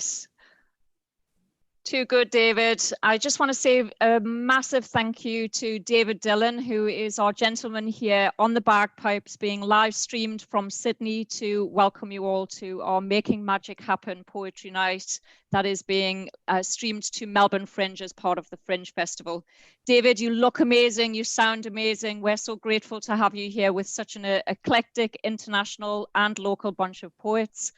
Yes. Too good, David. I just want to say a massive thank you to David Dillon, who is our gentleman here on the bagpipes, being live streamed from Sydney to welcome you all to our Making Magic Happen Poetry Night that is being streamed to Melbourne Fringe as part of the Fringe Festival. David, you look amazing, you sound amazing. We're so grateful to have you here with such an eclectic, international and local bunch of poets.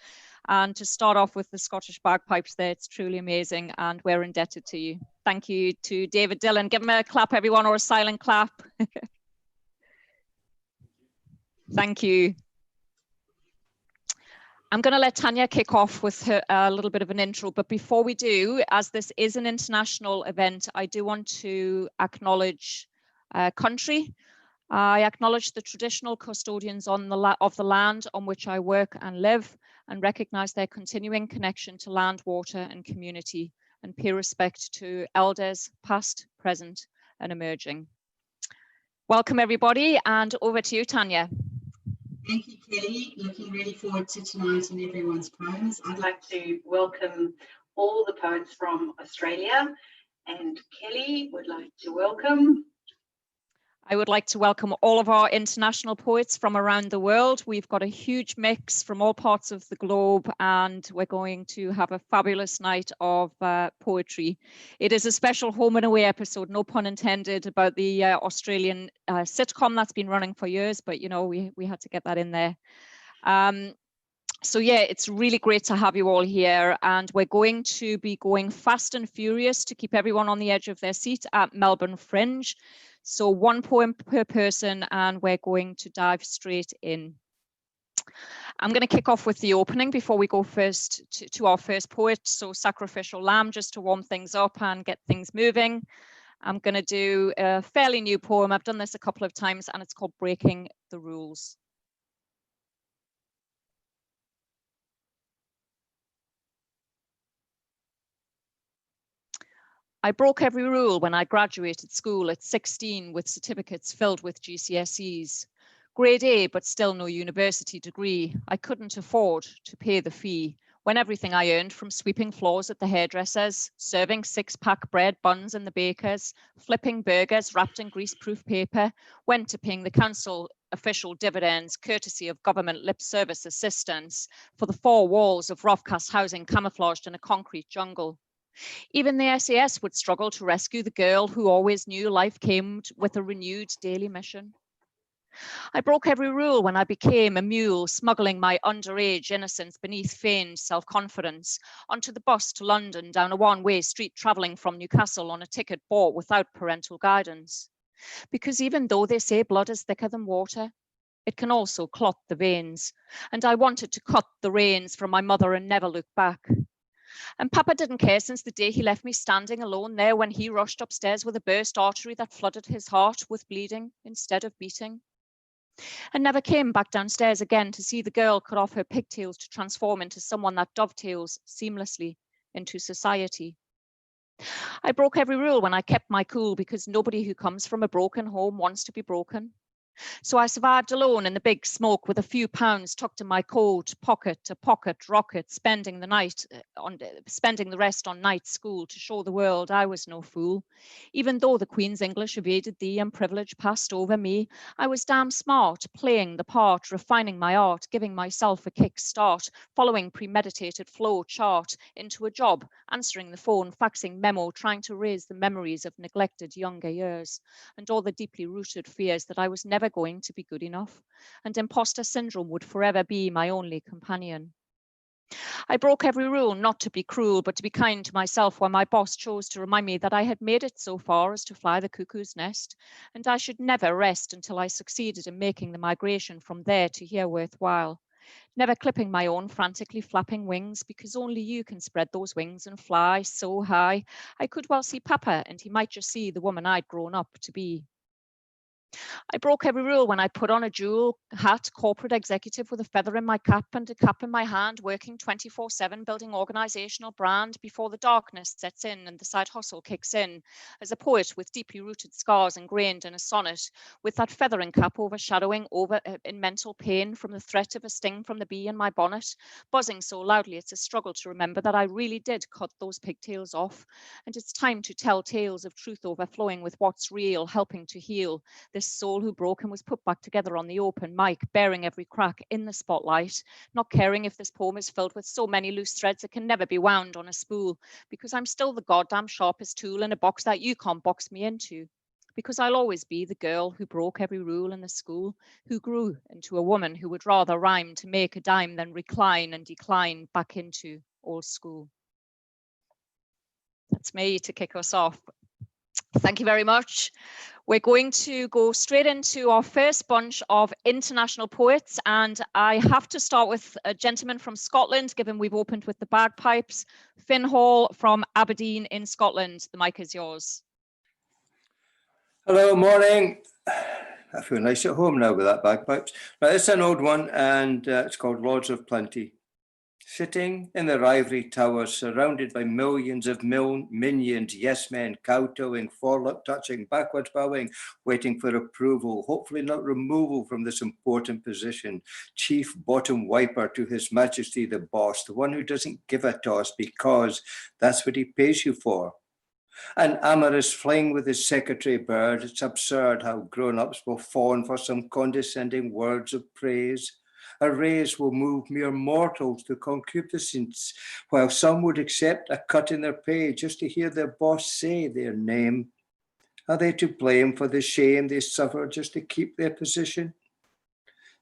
And to start off with the Scottish bagpipes there, it's truly amazing and we're indebted to you. Thank you to David Dillon. Give him a clap, everyone, or a silent clap. Thank you. I'm going to let Tanya kick off with a little bit of an intro, but before we do, as this is an international event, I do want to acknowledge country. I acknowledge the traditional custodians of the land on which I work and live, and recognise their continuing connection to land, water and community, and pay respect to elders past, present and emerging. Welcome everybody, and over to you, Tanya. Thank you, Kelly. Looking really forward to tonight and everyone's poems. I'd like to welcome all the poets from Australia, and Kelly would like to welcome. I would like to welcome all of our international poets from around the world. We've got a huge mix from all parts of the globe, and we're going to have a fabulous night of poetry. It is a special home and away episode, no pun intended, about the Australian sitcom that's been running for years, but you know, we had to get that in there. So yeah, it's really great to have you all here, and we're going to be going fast and furious to keep everyone on the edge of their seat at Melbourne Fringe. So one poem per person, and we're going to dive straight in. I'm going to kick off with the opening before we go first to our first poet. So Sacrificial Lamb, just to warm things up and get things moving. I'm going to do a fairly new poem. I've done this a couple of times, and it's called Breaking the Rules. I broke every rule when I graduated school at 16 with certificates filled with GCSEs. Grade A, but still no university degree. I couldn't afford to pay the fee when everything I earned from sweeping floors at the hairdressers, serving six-pack bread buns in the bakers, flipping burgers wrapped in greaseproof paper, went to paying the council official dividends courtesy of government lip service assistance for the four walls of rough-cast housing camouflaged in a concrete jungle. Even the SAS would struggle to rescue the girl who always knew life came with a renewed daily mission. I broke every rule when I became a mule, smuggling my underage innocence beneath feigned self-confidence onto the bus to London down a one-way street travelling from Newcastle on a ticket bought without parental guidance. Because even though they say blood is thicker than water, it can also clot the veins, and I wanted to cut the reins from my mother and never look back. And Papa didn't care since the day he left me standing alone there when he rushed upstairs with a burst artery that flooded his heart with bleeding instead of beating. And never came back downstairs again to see the girl cut off her pigtails to transform into someone that dovetails seamlessly into society. I broke every rule when I kept my cool because nobody who comes from a broken home wants to be broken. So I survived alone in the big smoke with a few pounds tucked in my coat pocket, a pocket rocket, spending the rest on night school to show the world I was no fool. Even though the Queen's English evaded thee and privilege passed over me, I was damn smart, playing the part, refining my art, giving myself a kick start, following premeditated flow chart into a job, answering the phone, faxing memo, trying to raise the memories of neglected younger years, and all the deeply rooted fears that I was never going to be good enough, and imposter syndrome would forever be my only companion. I broke every rule not to be cruel, but to be kind to myself when my boss chose to remind me that I had made it so far as to fly the cuckoo's nest, and I should never rest until I succeeded in making the migration from there to here worthwhile. Never clipping my own frantically flapping wings, because only you can spread those wings and fly so high. I could well see Papa, and he might just see the woman I'd grown up to be. I broke every rule when I put on a jewel hat, corporate executive with a feather in my cap and a cup in my hand, working 24/7, building organizational brand before the darkness sets in and the side hustle kicks in. As a poet with deeply rooted scars ingrained in a sonnet, with that feather in cap overshadowing in mental pain from the threat of a sting from the bee in my bonnet, buzzing so loudly it's a struggle to remember that I really did cut those pigtails off. And it's time to tell tales of truth overflowing with what's real, helping to heal this soul who broke and was put back together on the open mic, bearing every crack in the spotlight, not caring if this poem is filled with so many loose threads it can never be wound on a spool, because I'm still the goddamn sharpest tool in a box that you can't box me into. Because I'll always be the girl who broke every rule in the school, who grew into a woman who would rather rhyme to make a dime than recline and decline back into old school. That's me to kick us off. Thank you very much. We're going to go straight into our first bunch of international poets, and I have to start with a gentleman from Scotland, given we've opened with the bagpipes. Finn Hall from Aberdeen in Scotland. The mic is yours. Hello, morning. I feel nice at home now with that bagpipes. Now, it's an old one, and it's called Lords of Plenty. Sitting in their ivory towers, surrounded by millions of minions, yes men, kowtowing, forelock touching, backwards bowing, waiting for approval, hopefully not removal from this important position. Chief bottom wiper to His Majesty the boss, the one who doesn't give a toss because that's what he pays you for. An amorous fling with his secretary bird, it's absurd how grown-ups will fawn for some condescending words of praise. A raise will move mere mortals to concupiscence, while some would accept a cut in their pay just to hear their boss say their name. Are they to blame for the shame they suffer just to keep their position?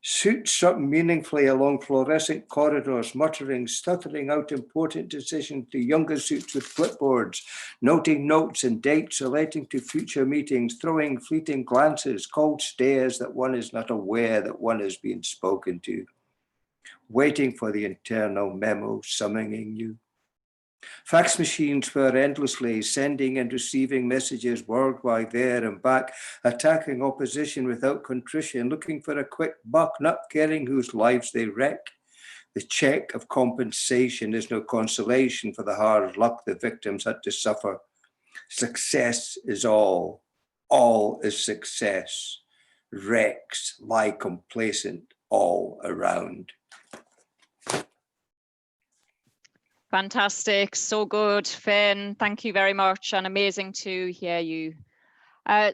Suits strut meaningfully along fluorescent corridors, muttering, stuttering out important decisions to younger suits with clipboards, noting notes and dates relating to future meetings, throwing fleeting glances, cold stares that one is not aware that one is being spoken to, waiting for the internal memo summoning you. Fax machines whir endlessly, sending and receiving messages worldwide there and back, attacking opposition without contrition, looking for a quick buck, not caring whose lives they wreck. The check of compensation is no consolation for the hard luck the victims had to suffer. Success is all is success. Wrecks lie complacent all around. Fantastic, so good, Finn. Thank you very much, and amazing to hear you.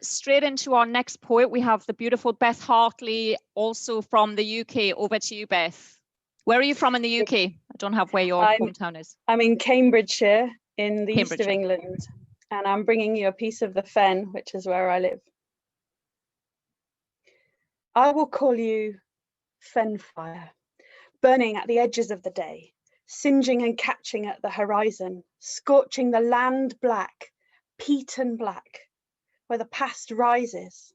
Straight into our next poet, we have the beautiful Beth Hartley, also from the UK. Over to you, Beth. Where are you from in the UK? I don't have where your hometown is. I'm in Cambridgeshire, in the east of England, and I'm bringing you a piece of the Fen, which is where I live. I will call you Fen fire, burning at the edges of the day, singeing and catching at the horizon, scorching the land black, peat and black, where the past rises,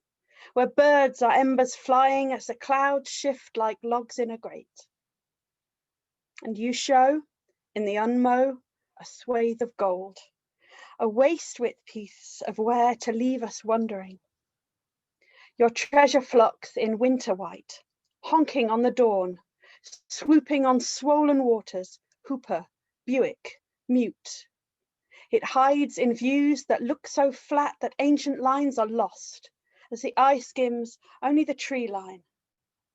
where birds are embers flying as the clouds shift like logs in a grate. And you show, in the unmow, a swathe of gold, a waist-width piece of where to leave us wondering. Your treasure flocks in winter white, honking on the dawn, swooping on swollen waters, Hooper, Buick, mute. It hides in views that look so flat that ancient lines are lost, as the eye skims only the tree line,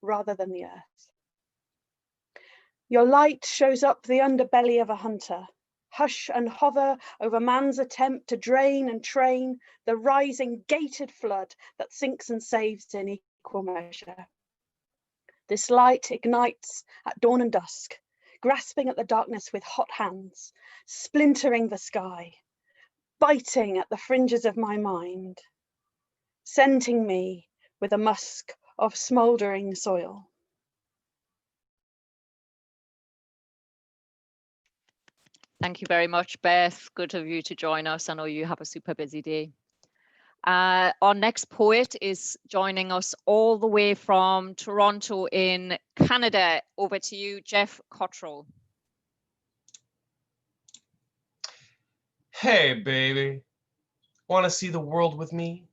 rather than the earth. Your light shows up the underbelly of a hunter, hush and hover over man's attempt to drain and train the rising gated flood that sinks and saves in equal measure. This light ignites at dawn and dusk, grasping at the darkness with hot hands, splintering the sky, biting at the fringes of my mind, scenting me with a musk of smouldering soil. Thank you very much, Beth. Good of you to join us. I know you have a super busy day. Our next poet is joining us all the way from Toronto in Canada. Over to you, Jeff Cottrill. Hey, baby. Want to see the world with me?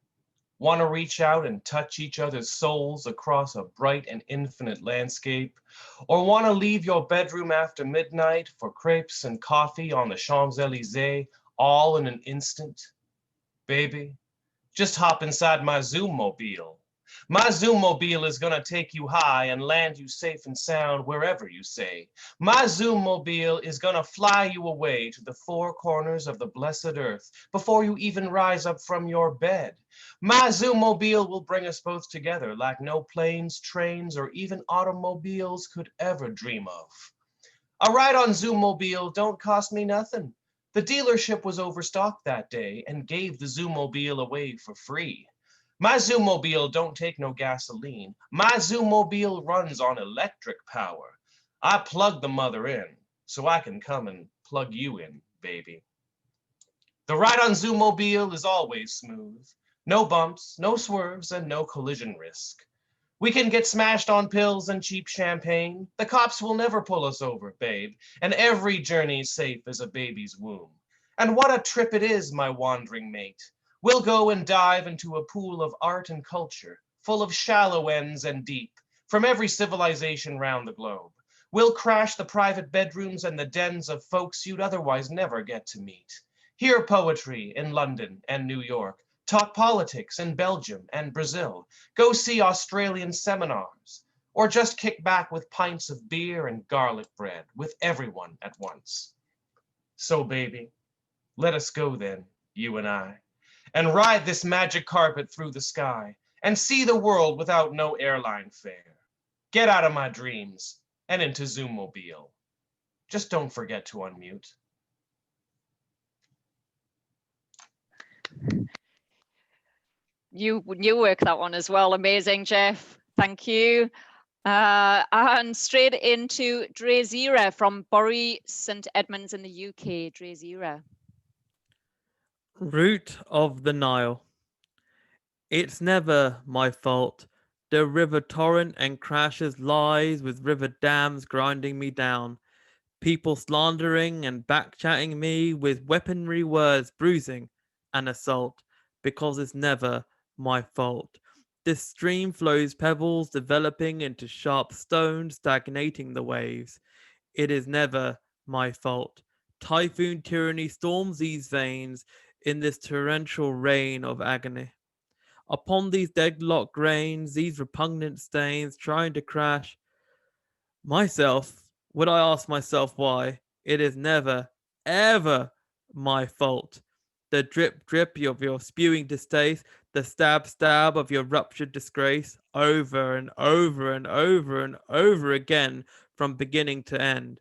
Want to reach out and touch each other's souls across a bright and infinite landscape? Or want to leave your bedroom after midnight for crepes and coffee on the Champs-Élysées, all in an instant? Baby, just hop inside my Zoom-mobile. My Zoom-mobile is gonna take you high and land you safe and sound wherever you say. My Zoom-mobile is gonna fly you away to the four corners of the blessed earth before you even rise up from your bed. My Zoom-mobile will bring us both together like no planes, trains, or even automobiles could ever dream of. A ride on Zoom-mobile don't cost me nothing. The dealership was overstocked that day and gave the Zoom-mobile away for free. My Zoom-mobile don't take no gasoline. My Zoom-mobile runs on electric power. I plug the mother in so I can come and plug you in, baby. The ride on Zoom-mobile is always smooth. No bumps, no swerves, and no collision risk. We can get smashed on pills and cheap champagne. The cops will never pull us over, babe, and every journey's safe as a baby's womb. And what a trip it is, my wandering mate. We'll go and dive into a pool of art and culture, full of shallow ends and deep, from every civilization round the globe. We'll crash the private bedrooms and the dens of folks you'd otherwise never get to meet. Hear poetry in London and New York. Talk politics in Belgium and Brazil. Go see Australian seminars, or just kick back with pints of beer and garlic bread with everyone at once. So baby, let us go then, you and I, and ride this magic carpet through the sky and see the world without no airline fare. Get out of my dreams and into Zoom-mobile. Just don't forget to unmute. You work that one as well. Amazing, Jeff. Thank you. And straight into Drayzera from Bury St Edmunds in the UK. Drayzera. Route of the Nile. It's never my fault. The river torrent and crashes lies with river dams grinding me down. People slandering and backchatting me with weaponry words bruising and assault because it's never my fault. This stream flows pebbles developing into sharp stones stagnating the waves. It is never my fault. Typhoon tyranny storms these veins in this torrential rain of agony. Upon these deadlocked grains, these repugnant stains trying to crash myself, would I ask myself why? It is never, ever my fault. The drip, drip of your spewing distaste, the stab, stab of your ruptured disgrace, over and over and over and over again from beginning to end.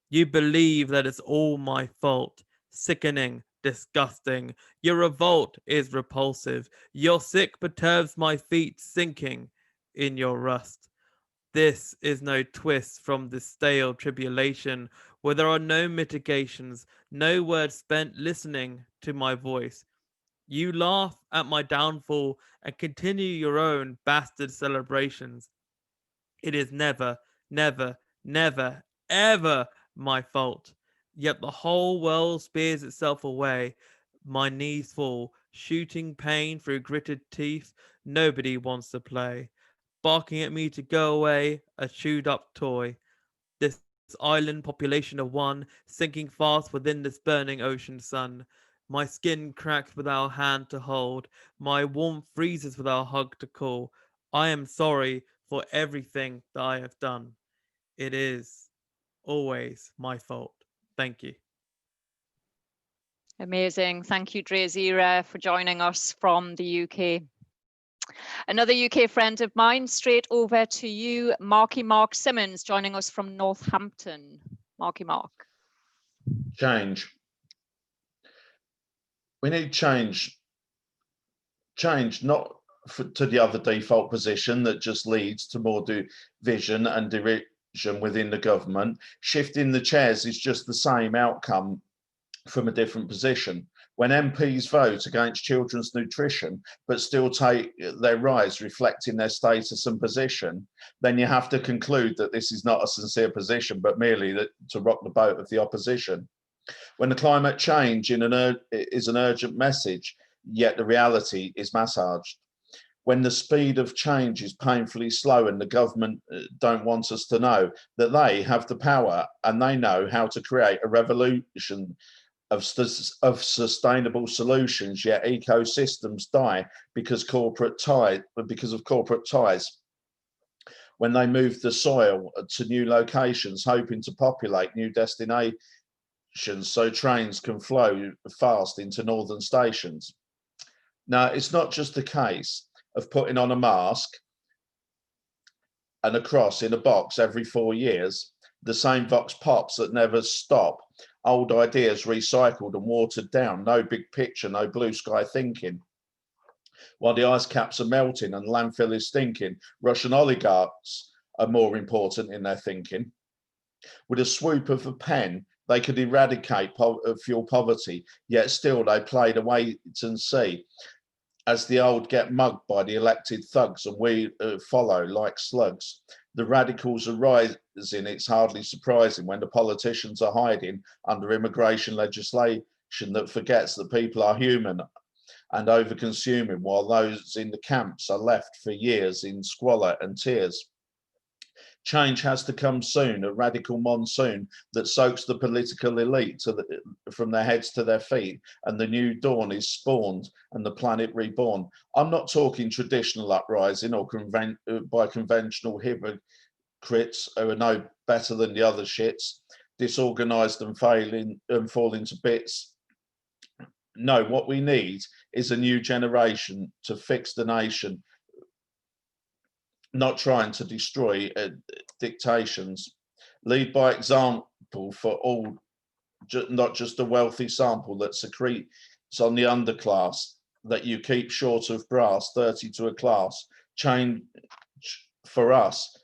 You believe that it's all my fault. Sickening, disgusting. Your revolt is repulsive. Your sick perturbs my feet sinking in your rust. This is no twist from the stale tribulation where there are no mitigations, no words spent listening to my voice. You laugh at my downfall and continue your own bastard celebrations. It is never, never, never, ever my fault. Yet the whole world spears itself away. My knees fall, shooting pain through gritted teeth. Nobody wants to play. Barking at me to go away, a chewed up toy. This island population of one, sinking fast within this burning ocean sun. My skin cracks without hand to hold. My warmth freezes without hug to call. I am sorry for everything that I have done. It is always my fault. Thank you. Amazing. Thank you, Drayzera, for joining us from the UK. Another UK friend of mine, straight over to you, Markey Mark Symmonds, joining us from Northampton. Markey Mark. Change. We need change. Change, not to the other default position that just leads to more division and derision within the government. Shifting the chairs is just the same outcome from a different position. When MPs vote against children's nutrition, but still take their rise reflecting their status and position, then you have to conclude that this is not a sincere position, but merely to rock the boat of the opposition. When the climate change is an urgent message, yet the reality is massaged. when the speed of change is painfully slow and the government don't want us to know that they have the power and they know how to create a revolution of sustainable solutions, yet ecosystems die because of corporate ties. When they move the soil to new locations, hoping to populate new destinations so trains can flow fast into northern stations. Now, it's not just the case of putting on a mask and a cross in a box every 4 years, the same vox pops that never stop, old ideas recycled and watered down, no big picture, no blue sky thinking. While the ice caps are melting and landfill is stinking, Russian oligarchs are more important in their thinking. With a swoop of a pen, they could eradicate fuel poverty, yet still they played a wait and see as the old get mugged by the elected thugs and we follow like slugs. The radicals are rising. It's hardly surprising when the politicians are hiding under immigration legislation that forgets that people are human and over-consuming, while those in the camps are left for years in squalor and tears. Change has to come soon, a radical monsoon that soaks the political elite from their heads to their feet, and the new dawn is spawned and the planet reborn. I'm not talking traditional uprising or by conventional hypocrites who are no better than the other shits, disorganized and failing and falling to bits. No, what we need is a new generation to fix the nation, not trying to destroy dictations. Lead by example for all, not just a wealthy sample that secretes on the underclass, that you keep short of brass, 30 to a class. Change for us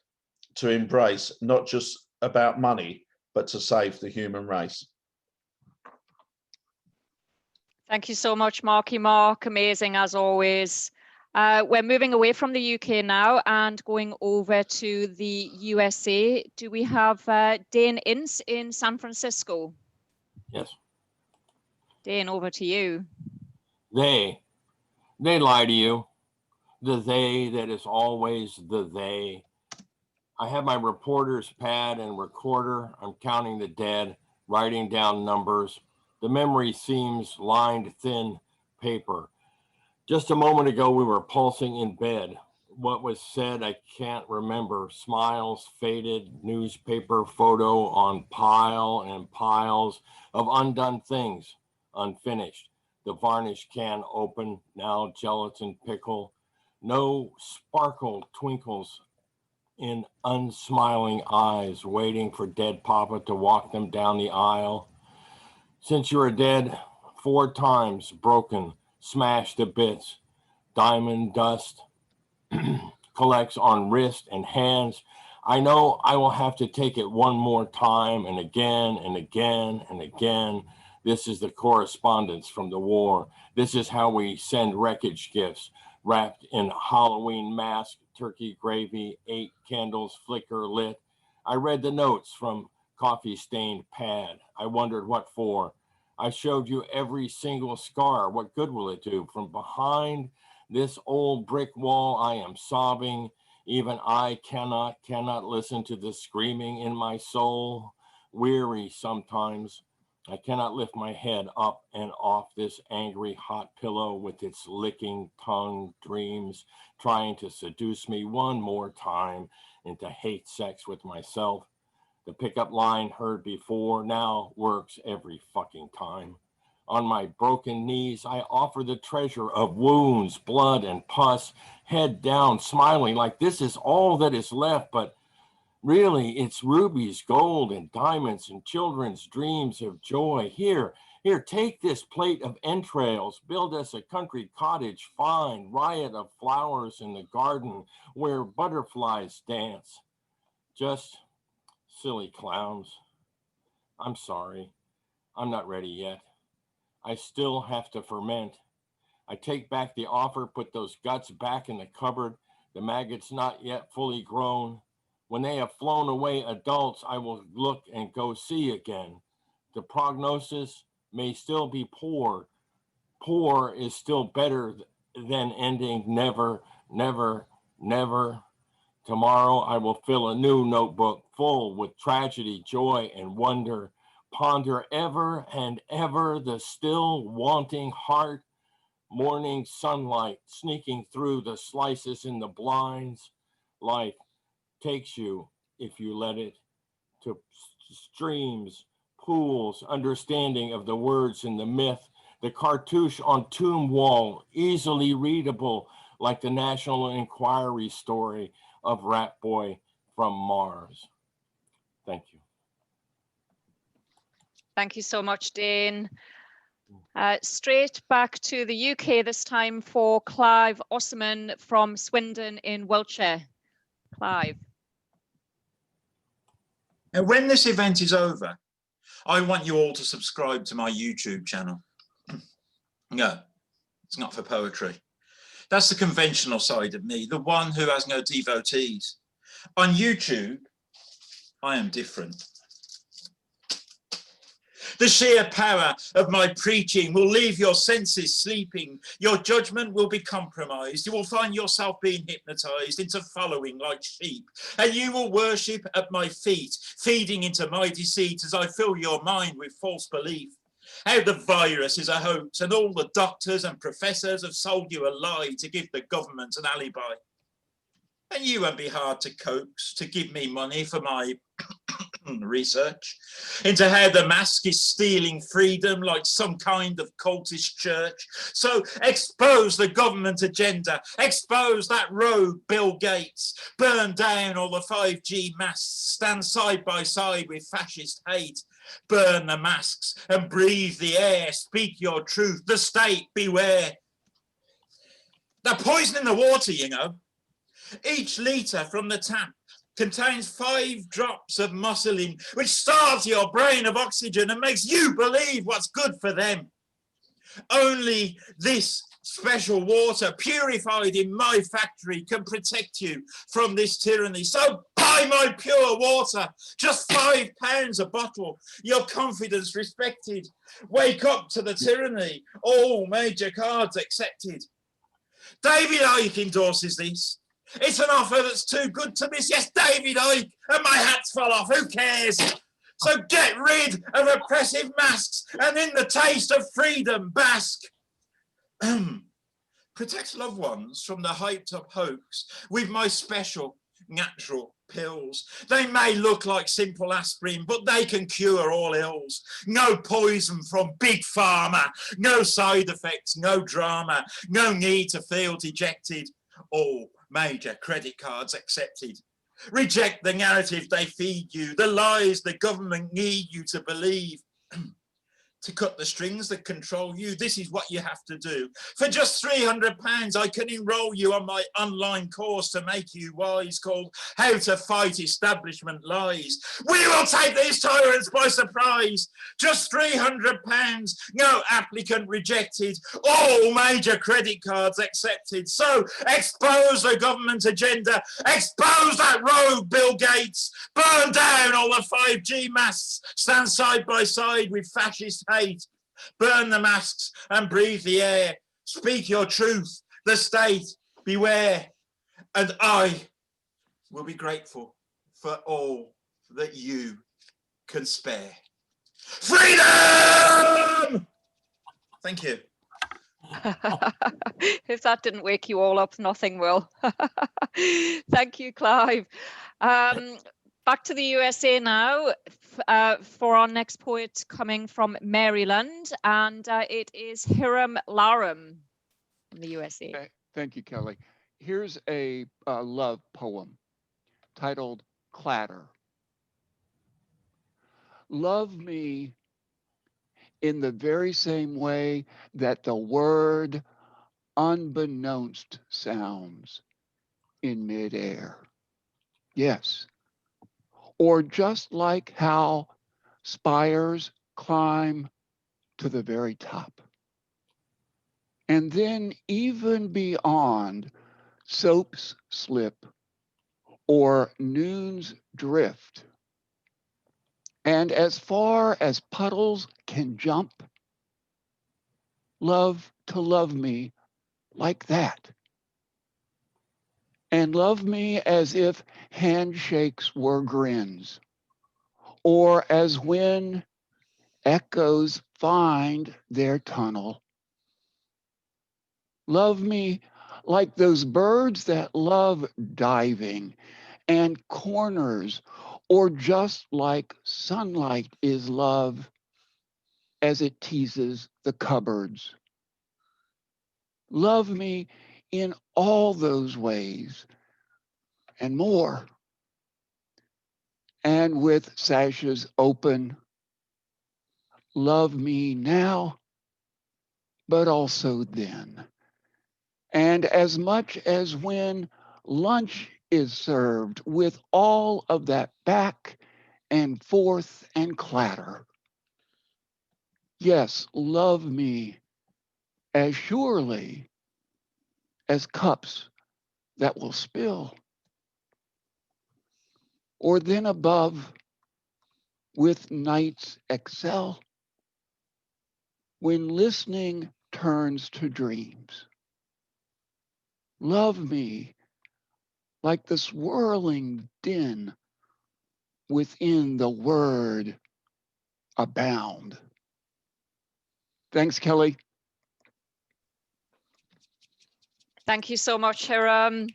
to embrace, not just about money, but to save the human race. Thank you so much, Markey. Mark, amazing as always. We're moving away from the UK now and going over to the USA. Do we have Dane Ince in San Francisco? Yes. Dane, over to you. They lie to you. The they that is always the they. I have my reporter's pad and recorder. I'm counting the dead, writing down numbers. The memory seems lined thin paper. Just a moment ago, we were pulsing in bed. What was said, I can't remember. Smiles, faded, newspaper photo on pile and piles of undone things, unfinished. The varnish can open, now gelatin pickle. No sparkle twinkles in unsmiling eyes, waiting for dead Papa to walk them down the aisle. Since you are dead, 4 times broken, smashed to bits, diamond dust collects on wrist and hands. I know I will have to take it one more time and again and again and again. This is the correspondence from the war. This is how we send wreckage gifts, wrapped in Halloween mask, turkey gravy, 8 candles flicker lit. I read the notes from coffee-stained pad. I wondered what for. I showed you every single scar. What good will it do? From behind this old brick wall, I am sobbing. Even I cannot listen to the screaming in my soul. Weary sometimes. I cannot lift my head up and off this angry hot pillow with its licking tongue dreams, trying to seduce me one more time into hate sex with myself. The pickup line heard before now works every fucking time. On my broken knees, I offer the treasure of wounds, blood, and pus, head down, smiling like this is all that is left, but really it's rubies, gold, and diamonds, and children's dreams of joy. Here, take this plate of entrails, build us a country cottage, fine, riot of flowers in the garden where butterflies dance. Just silly clowns. I'm sorry. I'm not ready yet. I still have to ferment. I take back the offer, put those guts back in the cupboard. The maggots not yet fully grown. When they have flown away adults, I will look and go see again. The prognosis may still be poor. Poor is still better than ending never, never, never. Tomorrow I will fill a new notebook full with tragedy, joy, and wonder. Ponder ever and ever the still wanting heart. Morning sunlight sneaking through the slices in the blinds. Life takes you, if you let it, to streams, pools, understanding of the words in the myth, the cartouche on tomb wall, easily readable, like the National Enquiry story of Rat Boy from Mars. Thank you. Thank you so much, Dane. Straight back to the UK this time for Clive Oseman from Swindon in Wiltshire. Clive. And when this event is over, I want you all to subscribe to my YouTube channel. No, it's not for poetry. That's the conventional side of me, the one who has no devotees. On YouTube, I am different. The sheer power of my preaching will leave your senses sleeping. Your judgment will be compromised. You will find yourself being hypnotized into following like sheep. And you will worship at my feet, feeding into my deceit as I fill your mind with false belief. How the virus is a hoax and all the doctors and professors have sold you a lie to give the government an alibi. And you won't be hard to coax to give me money for my research into how the mask is stealing freedom like some kind of cultist church. So expose the government agenda, expose that rogue Bill Gates, burn down all the 5G masks, stand side by side with fascist hate, burn the masks and breathe the air, speak your truth, the state beware. They're poisoning the water, you know. Each litre from the tap contains 5 drops of mucilin, which starves your brain of oxygen and makes you believe what's good for them. Only this special water purified in my factory can protect you from this tyranny. So buy my pure water, just £5 a bottle, your confidence respected. Wake up to the tyranny, all major cards accepted. David Icke endorses this. It's an offer that's too good to miss. Yes, David Icke, and my hat's fell off. Who cares? So get rid of oppressive masks and in the taste of freedom, bask. Protect loved ones from the hyped up hoax with my special natural pills. They may look like simple aspirin, but they can cure all ills. No poison from big pharma, no side effects, no drama, no need to feel dejected. All major credit cards accepted. Reject the narrative they feed you, the lies the government need you to believe. To cut the strings that control you, this is what you have to do. For just £300, I can enroll you on my online course to make you wise, called How to Fight Establishment Lies. We will take these tyrants by surprise. Just £300, no applicant rejected, all major credit cards accepted. So expose the government agenda, expose that rogue Bill Gates, burn down all the 5G masts, stand side by side with fascist hate, burn the masks and breathe the air, speak your truth, the state beware, and I will be grateful for all that you can spare. Freedom! Thank you. If that didn't wake you all up, nothing will. Thank you, Clive. Back to the USA now for our next poet coming from Maryland, and it is Hiram Larew from the USA. Thank you, Kelly. Here's a love poem titled Clatter. Love me in the very same way that the word unbeknownst sounds in midair. Yes. Or just like how spires climb to the very top. And then even beyond soap's slip or noon's drift. And as far as puddles can jump, love to love me like that. and love me as if handshakes were grins, or as when echoes find their tunnel. Love me like those birds that love diving and corners, or just like sunlight is love as it teases the cupboards. Love me in all those ways and more. And with sashes open, love me now, but also then. And as much as when lunch is served with all of that back and forth and clatter. Yes, love me as surely as cups that will spill. Or then above with nights excel, when listening turns to dreams. Love me like the swirling din within the word abound. Thanks, Kelly. Thank you so much, Hiram.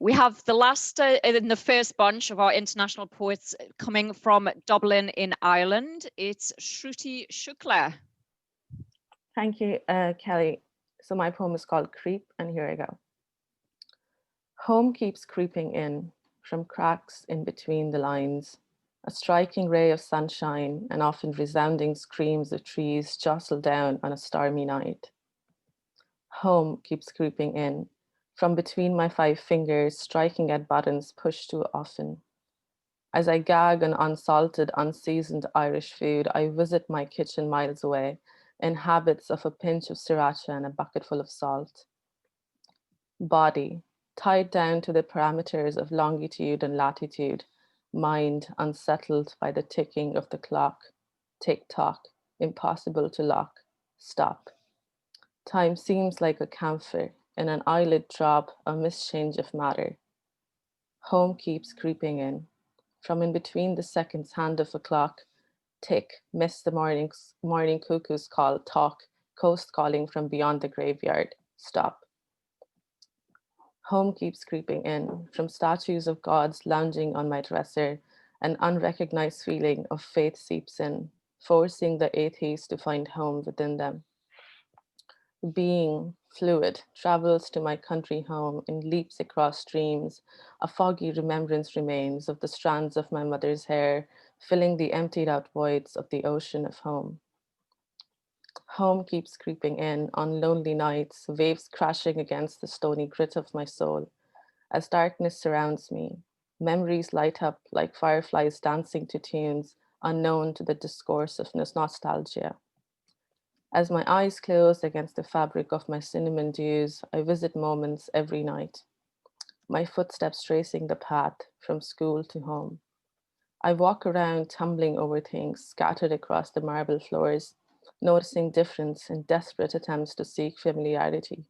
We have the last in the first bunch of our international poets coming from Dublin in Ireland. It's Shruti Shukla. Thank you, Kelly. So my poem is called Creep, and here I go. Home keeps creeping in from cracks in between the lines, a striking ray of sunshine and often resounding screams of trees jostle down on a stormy night. Home keeps creeping in from between my 5 fingers, striking at buttons pushed too often. As I gag on unsalted, unseasoned Irish food, I visit my kitchen miles away in habits of a pinch of sriracha and a bucket full of salt. Body, tied down to the parameters of longitude and latitude, mind unsettled by the ticking of the clock, tick-tock, impossible to lock, stop. Time seems like a camphor, in an eyelid drop, a mischange of matter. Home keeps creeping in. From in between the seconds hand of a clock, tick, miss the morning cuckoo's call, talk, coast calling from beyond the graveyard, stop. Home keeps creeping in. From statues of gods lounging on my dresser, an unrecognized feeling of faith seeps in, forcing the atheist to find home within them. Being fluid travels to my country home in leaps across streams. A foggy remembrance remains of the strands of my mother's hair, filling the emptied out voids of the ocean of home. Home keeps creeping in on lonely nights, waves crashing against the stony grit of my soul. As darkness surrounds me, memories light up like fireflies dancing to tunes unknown to the discourse of nostalgia. As my eyes close against the fabric of my cinnamon dews, I visit moments every night, my footsteps tracing the path from school to home. I walk around tumbling over things scattered across the marble floors, noticing difference in desperate attempts to seek familiarity.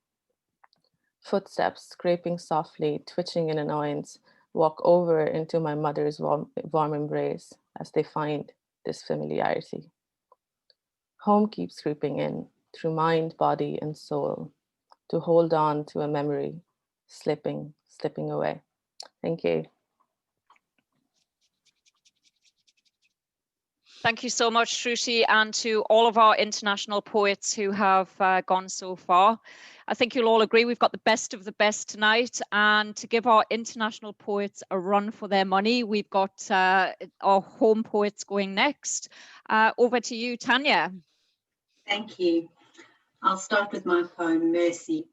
Footsteps scraping softly, twitching in annoyance, walk over into my mother's warm embrace as they find this familiarity. Home keeps creeping in through mind, body, and soul to hold on to a memory, slipping away. Thank you. Thank you so much, Shruti, and to all of our international poets who have gone so far. I think you'll all agree we've got the best of the best tonight, and to give our international poets a run for their money, we've got our home poets going next. Over to you, Tanya. Thank you. I'll start with my poem, Mercy.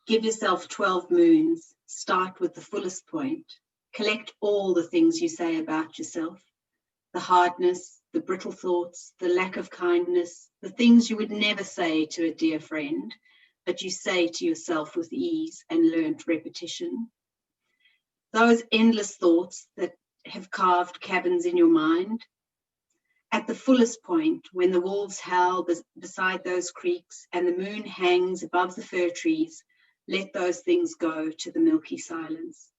Give yourself 12 moons. Start with the fullest point. Collect all the things you say about yourself. The hardness, the brittle thoughts, the lack of kindness, the things you would never say to a dear friend, but you say to yourself with ease and learnt repetition. Those endless thoughts that have carved cabins in your mind. At the fullest point, when the wolves howl beside those creeks and the moon hangs above the fir trees, Let those things go to the milky silence.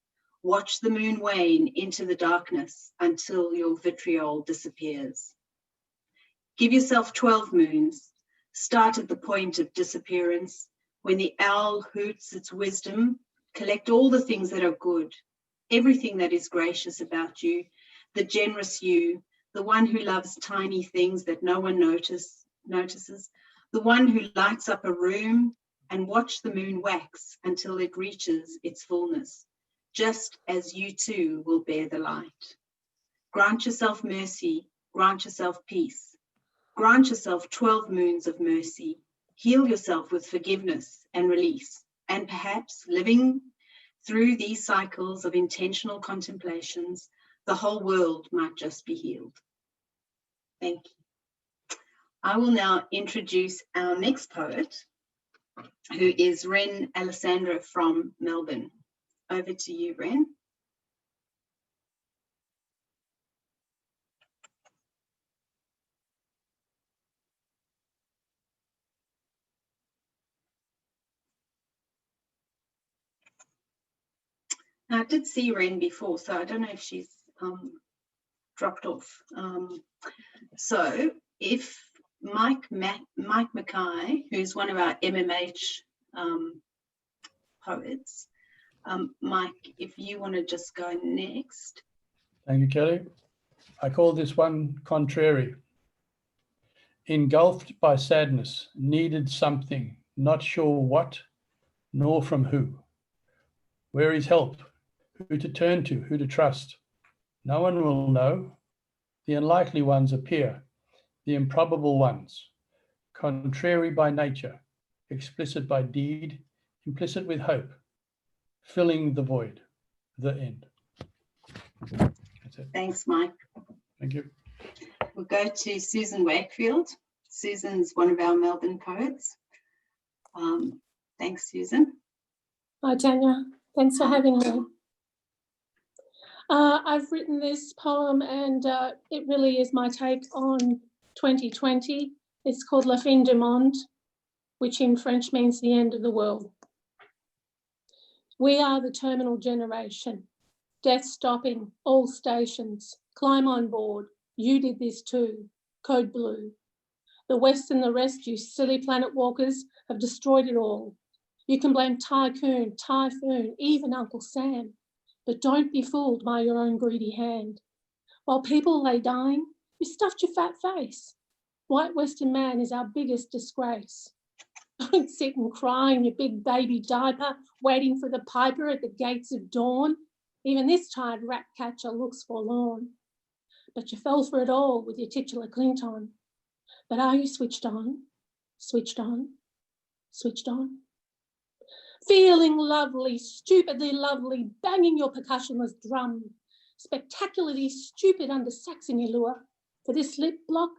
Watch the moon wane into the darkness until your vitriol disappears. Give yourself 12 moons. Start at the point of disappearance. When the owl hoots its wisdom, collect all the things that are good, everything that is gracious about you, the generous you, the one who loves tiny things that no one notices, the one who lights up a room, and watch the moon wax until it reaches its fullness, just as you too will bear the light. Grant yourself mercy, grant yourself peace. Grant yourself 12 moons of mercy. Heal yourself with forgiveness and release, and perhaps living through these cycles of intentional contemplations, the whole world might just be healed. Thank you. I will now introduce our next poet, who is Ren Alessandra from Melbourne. Over to you, Ren. Now, I did see Ren before, so I don't know if she's dropped off. So if Mike Mackay, who's one of our MMH poets, Mike, if you want to just go next. Thank you, Kelly. I call this one Contrary. Engulfed by sadness, needed something, not sure what, nor from who. Where is help? Who to turn to, who to trust? No one will know. The unlikely ones appear, the improbable ones. Contrary by nature, explicit by deed, implicit with hope. Filling the void, the end. That's it. Thanks, Mike. Thank you. We'll go to Susan Wakefield. Susan's one of our Melbourne poets. Thanks, Susan. Hi, Tanya. Thanks for having me. I've written this poem and it really is my take on 2020. It's called La fin du monde, which in French means the end of the world. We are the terminal generation. Death stopping, all stations. Climb on board. You did this too. Code blue. The West and the rest, you silly planet walkers, have destroyed it all. You can blame tycoon, typhoon, even Uncle Sam, but don't be fooled by your own greedy hand. While people lay dying, you stuffed your fat face. White Western man is our biggest disgrace. Don't sit and cry in your big baby diaper, waiting for the piper at the gates of dawn. Even this tired rat catcher looks forlorn. But you fell for it all with your titular Clinton. But are you switched on, switched on, switched on? Feeling lovely, stupidly lovely, banging your percussionless drum. Spectacularly stupid under Saxony lure. For this lip block,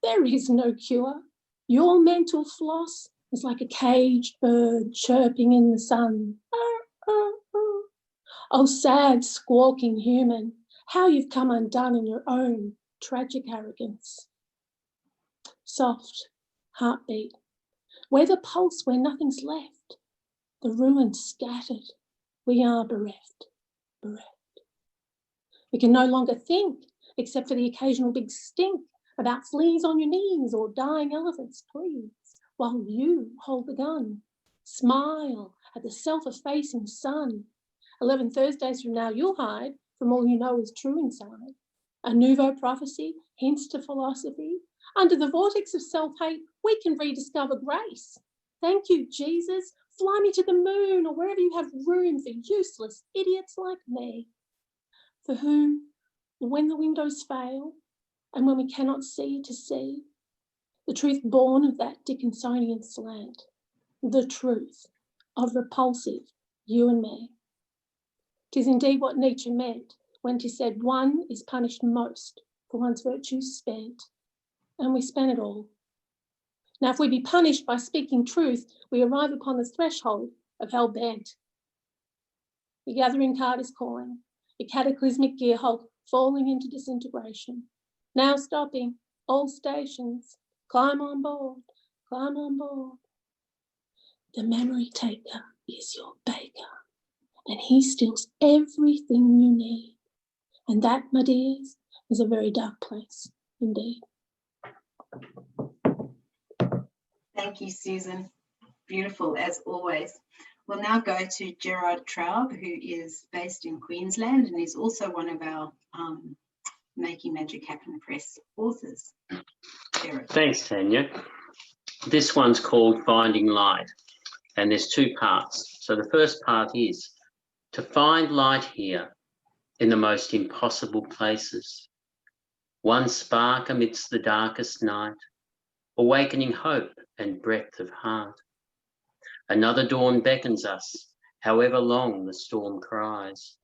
there is no cure. Your mental floss is like a caged bird chirping in the sun. Oh, sad, squawking human, how you've come undone in your own tragic arrogance. Soft heartbeat, where the pulse where nothing's left, the ruins scattered, we are bereft, bereft. We can no longer think, except for the occasional big stink about fleas on your knees or dying elephants, please, while you hold the gun. Smile at the self-effacing sun. 11 Thursdays from now, you'll hide from all you know is true inside. A nouveau prophecy, hints to philosophy. Under the vortex of self-hate, we can rediscover grace. Thank you, Jesus. Fly me to the moon or wherever you have room for useless idiots like me. For whom, when the windows fail and when we cannot see to see, the truth born of that Dickinsonian slant, the truth of repulsive you and me. 'Tis indeed what Nietzsche meant when he said one is punished most for one's virtues spent, and we spent it all. Now, if we be punished by speaking truth, we arrive upon the threshold of hell bent. The gathering card is calling, the cataclysmic gear hulk falling into disintegration. Now stopping, all stations, climb on board, climb on board. The memory taker is your baker, and he steals everything you need. And that, my dears, is a very dark place indeed. Thank you, Susan. Beautiful as always. We'll now go to Gerard Traub, who is based in Queensland and is also one of our Making Magic Happen Press authors. Gerard. Thanks, Tanya. This one's called Finding Light, and there's two parts. So the first part is to find light here in the most impossible places. One spark amidst the darkest night, awakening hope and breadth of heart. Another dawn beckons us, however long the storm cries,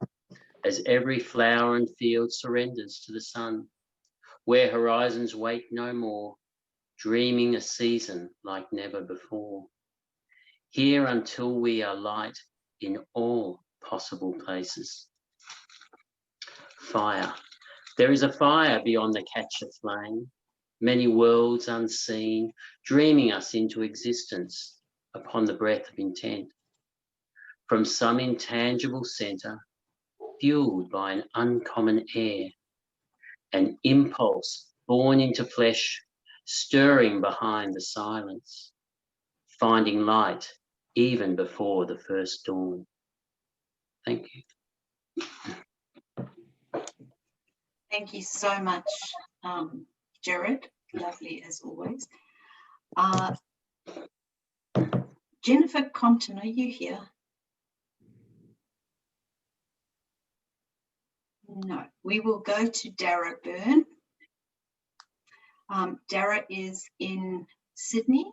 as every flower and field surrenders to the sun, where horizons wait no more, dreaming a season like never before. Here until we are light in all possible places. Fire. There is a fire beyond the catch of flame, many worlds unseen, dreaming us into existence upon the breath of intent. From some intangible centre, fueled by an uncommon air, an impulse born into flesh, stirring behind the silence, finding light even before the first dawn. Thank you. Thank you so much, Gerard. Lovely as always. Jennifer Compton, are you here? No, we will go to Dara Byrne. Dara is in Sydney.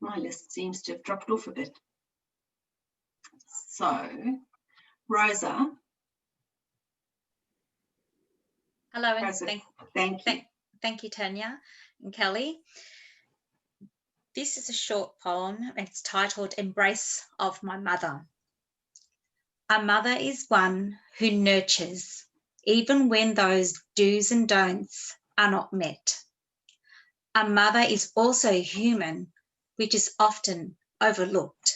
My list seems to have dropped off a bit. So, Rosa. Hello, and Rosa, thank you. Thank you, Tanya and Kelly. This is a short poem. It's titled Embrace of My Mother. A mother is one who nurtures, even when those do's and don'ts are not met. A mother is also human, which is often overlooked.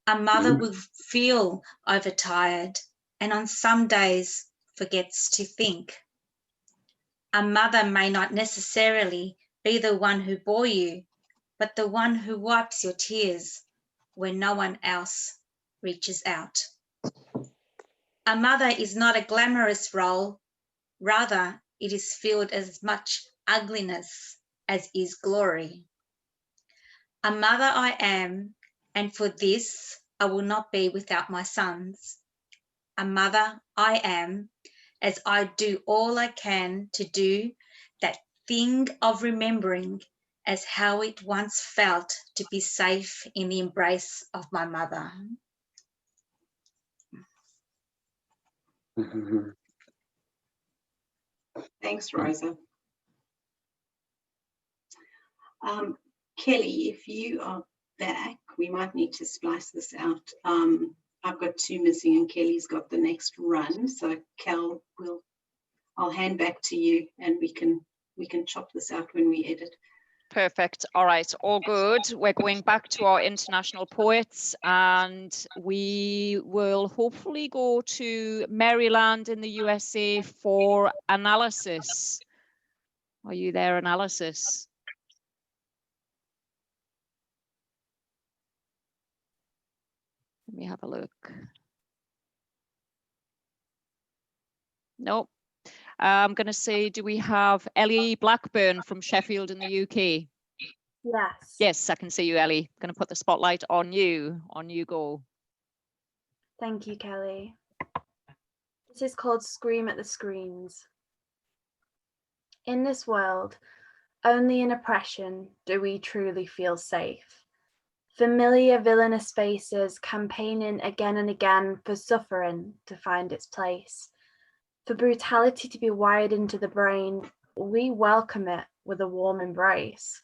A mother will feel overtired and on some days forgets to think. A mother may not necessarily be the one who bore you, but the one who wipes your tears when no one else reaches out. A mother is not a glamorous role, rather it is filled as much ugliness as is glory. A mother I am, and for this I will not be without my sons. A mother I am, as I do all I can to do that thing of remembering as how it once felt to be safe in the embrace of my mother. Thanks, Rosa. Kelly, if you are back, we might need to splice this out. I've got two missing and Kelly's got the next run. So Kel, I'll hand back to you and we can chop this out when we edit. Perfect. All right, all good. We're going back to our international poets and we will hopefully go to Maryland in the USA for Analysis. Are you there, Analysis? Let me have a look. Nope. I'm going to say, do we have Ellie Blackburn from Sheffield in the UK? Yes. Yes, I can see you, Ellie. I'm going to put the spotlight on you. On you go. Thank you, Kelly. This is called Scream at the Screens. In this world, only in oppression do we truly feel safe. Familiar villainous faces campaigning again and again for suffering to find its place. For brutality to be wired into the brain, we welcome it with a warm embrace.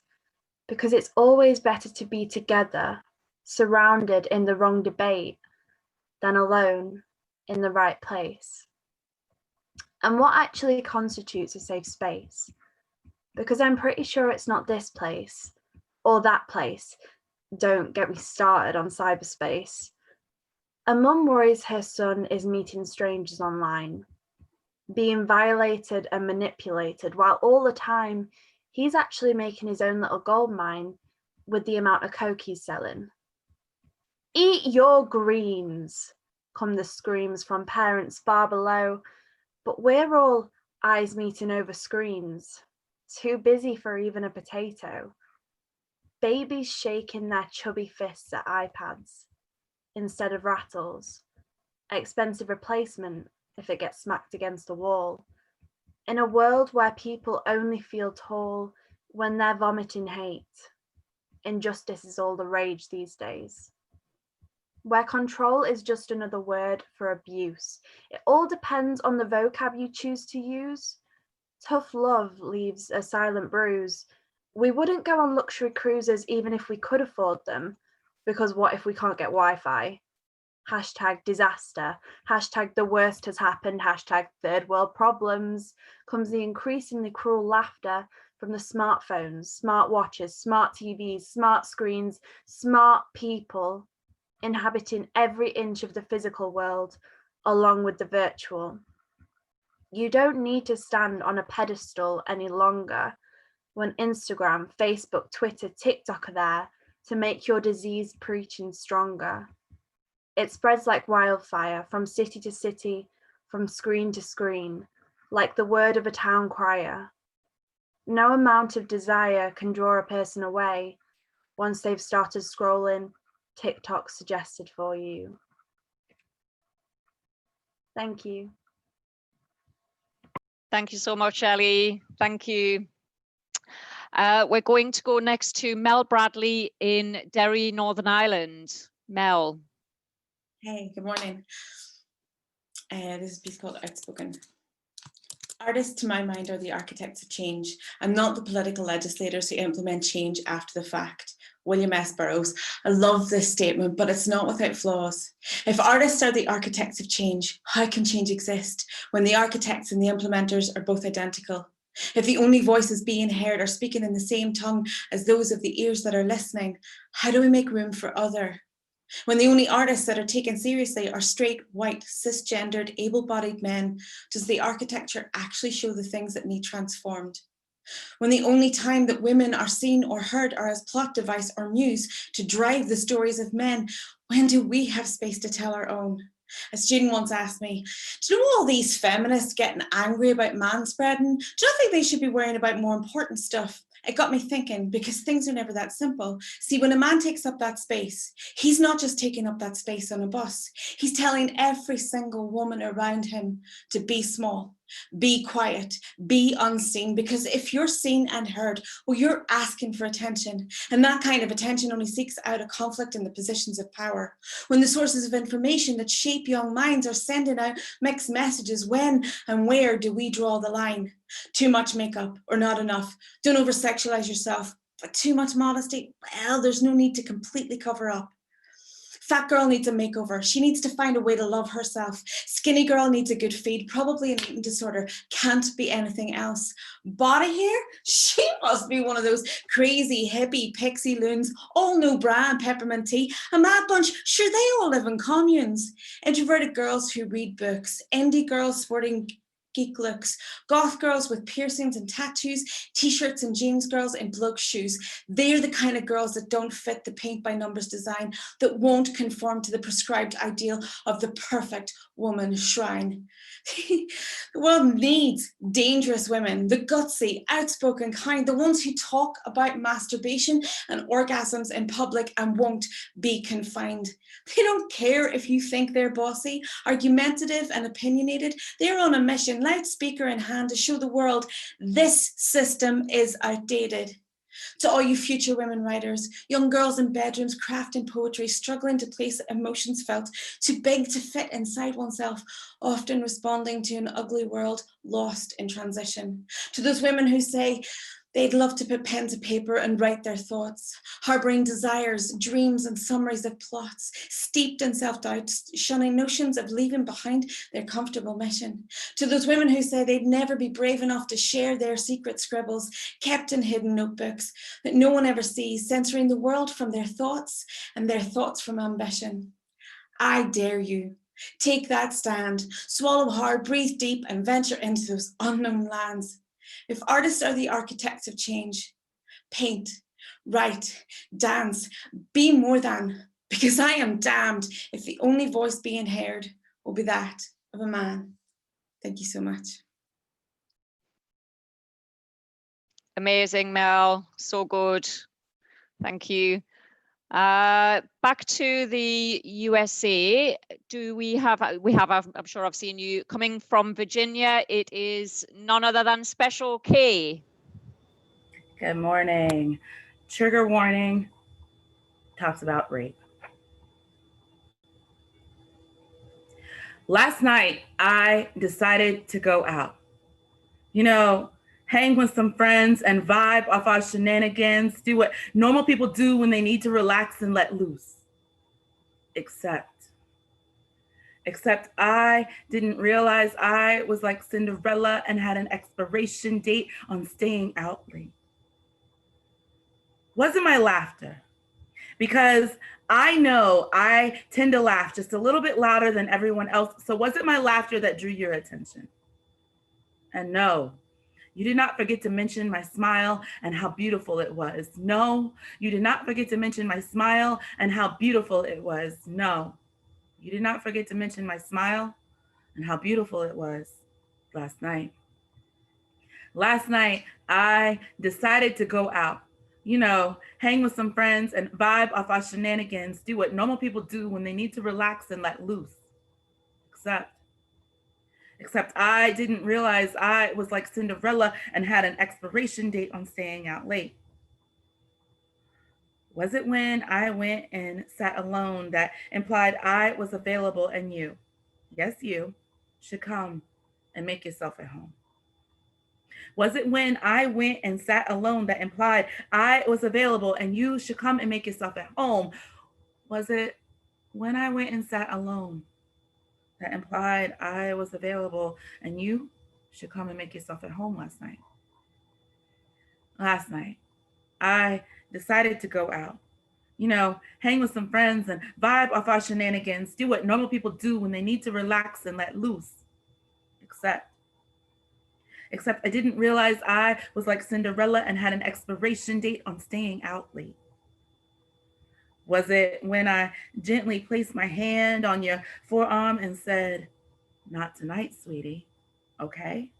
Because it's always better to be together, surrounded in the wrong debate, than alone in the right place. And what actually constitutes a safe space? Because I'm pretty sure it's not this place or that place. Don't get me started on cyberspace. A mum worries her son is meeting strangers online, being violated and manipulated, while all the time he's actually making his own little gold mine with the amount of coke he's selling. Eat your greens, come the screams from parents far below, but we're all eyes meeting over screens, too busy for even a potato. Babies shaking their chubby fists at iPads instead of rattles. Expensive replacement if it gets smacked against the wall. In a world where people only feel tall when they're vomiting hate, injustice is all the rage these days. Where control is just another word for abuse. It all depends on the vocab you choose to use. Tough love leaves a silent bruise. We wouldn't go on luxury cruises even if we could afford them, because what if we can't get Wi-Fi? Hashtag disaster, hashtag the worst has happened, hashtag third world problems, comes the increasingly cruel laughter from the smartphones, smart watches, smart TVs, smart screens, smart people inhabiting every inch of the physical world along with the virtual. You don't need to stand on a pedestal any longer when Instagram, Facebook, Twitter, TikTok are there to make your disease preaching stronger. It spreads like wildfire from city to city, from screen to screen, like the word of a town crier. No amount of desire can draw a person away once they've started scrolling TikTok suggested for you. Thank you. Thank you so much, Ellie. Thank you. We're going to go next to Mel Bradley in Derry, Northern Ireland. Mel. Hey, good morning. This is a piece called Outspoken. Artists, to my mind, are the architects of change and not the political legislators who implement change after the fact. William S. Burrows. I love this statement, but it's not without flaws. If artists are the architects of change, how can change exist when the architects and the implementers are both identical? If the only voices being heard are speaking in the same tongue as those of the ears that are listening, how do we make room for other? When the only artists that are taken seriously are straight, white, cisgendered, able-bodied men, does the architecture actually show the things that need transformed? When the only time that women are seen or heard are as plot device or muse to drive the stories of men, when do we have space to tell our own? A student once asked me, do you know all these feminists getting angry about manspreading? Do you not think they should be worrying about more important stuff? It got me thinking, because things are never that simple. See, when a man takes up that space, he's not just taking up that space on a bus. He's telling every single woman around him to be small, be quiet, be unseen, because if you're seen and heard, well, you're asking for attention. And that kind of attention only seeks out a conflict in the positions of power. When the sources of information that shape young minds are sending out mixed messages, when and where do we draw the line? Too much makeup or not enough? Don't over-sexualize yourself. But too much modesty? Well, there's no need to completely cover up. Fat girl needs a makeover. She needs to find a way to love herself. Skinny girl needs a good feed, probably an eating disorder. Can't be anything else. Body hair? She must be one of those crazy hippie pixie loons, all no bra and peppermint tea. A mad bunch, sure they all live in communes. Introverted girls who read books, indie girls sporting geek looks, goth girls with piercings and tattoos, t-shirts and jeans girls in bloke shoes. They're the kind of girls that don't fit the paint by numbers design, that won't conform to the prescribed ideal of the perfect woman shrine. The world needs dangerous women, the gutsy, outspoken kind, the ones who talk about masturbation and orgasms in public and won't be confined. They don't care if you think they're bossy, argumentative and opinionated. They're on a mission, loudspeaker in hand, to show the world this system is outdated. To all you future women writers, young girls in bedrooms crafting poetry, struggling to place emotions felt, too big to fit inside oneself, often responding to an ugly world lost in transition. To those women who say, They'd love to put pen to paper and write their thoughts, harboring desires, dreams and summaries of plots, steeped in self-doubt, shunning notions of leaving behind their comfortable mission. To those women who say they'd never be brave enough to share their secret scribbles, kept in hidden notebooks that no one ever sees, censoring the world from their thoughts and their thoughts from ambition. I dare you. Take that stand, swallow hard, breathe deep, and venture into those unknown lands. If artists are the architects of change, paint, write, dance, be more than, because I am damned if the only voice being heard will be that of a man. Thank you so much. Amazing, Mel. So good. Thank you. Back to the USA. Do we have, I'm sure I've seen you coming from Virginia. It is none other than Special K. Good morning. Trigger warning talks about rape. Last night, I decided to go out. You know, hang with some friends and vibe off our shenanigans, do what normal people do when they need to relax and let loose. Except I didn't realize I was like Cinderella and had an expiration date on staying out late. Wasn't my laughter, because I know I tend to laugh just a little bit louder than everyone else. So was it my laughter that drew your attention? And no, you did not forget to mention my smile and how beautiful it was. No, you did not forget to mention my smile and how beautiful it was. No, you did not forget to mention my smile and how beautiful it was last night. Last night, I decided to go out, you know, hang with some friends and vibe off our shenanigans, do what normal people do when they need to relax and let loose. Except I didn't realize I was like Cinderella and had an expiration date on staying out late. Was it when I went and sat alone that implied I was available and you, yes, you, should come and make yourself at home? Was it when I went and sat alone that implied I was available and you should come and make yourself at home? Was it when I went and sat alone that implied I was available and you should come and make yourself at home last night? Last night, I decided to go out, you know, hang with some friends and vibe off our shenanigans, do what normal people do when they need to relax and let loose. Except I didn't realize I was like Cinderella and had an expiration date on staying out late. Was it when I gently placed my hand on your forearm and said, "Not tonight, sweetie, okay?"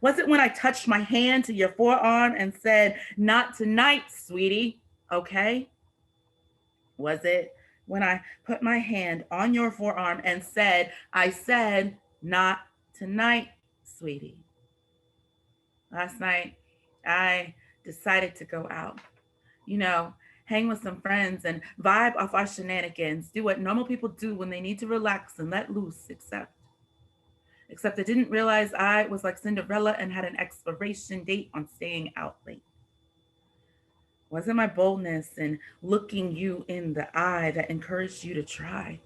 Was it when I touched my hand to your forearm and said, "Not tonight, sweetie, okay?" Was it when I put my hand on your forearm and said, I said, "Not tonight, sweetie"? Last night, I decided to go out, you know, hang with some friends and vibe off our shenanigans, do what normal people do when they need to relax and let loose, except I didn't realize I was like Cinderella and had an expiration date on staying out late. Was it my boldness in looking you in the eye that encouraged you to try?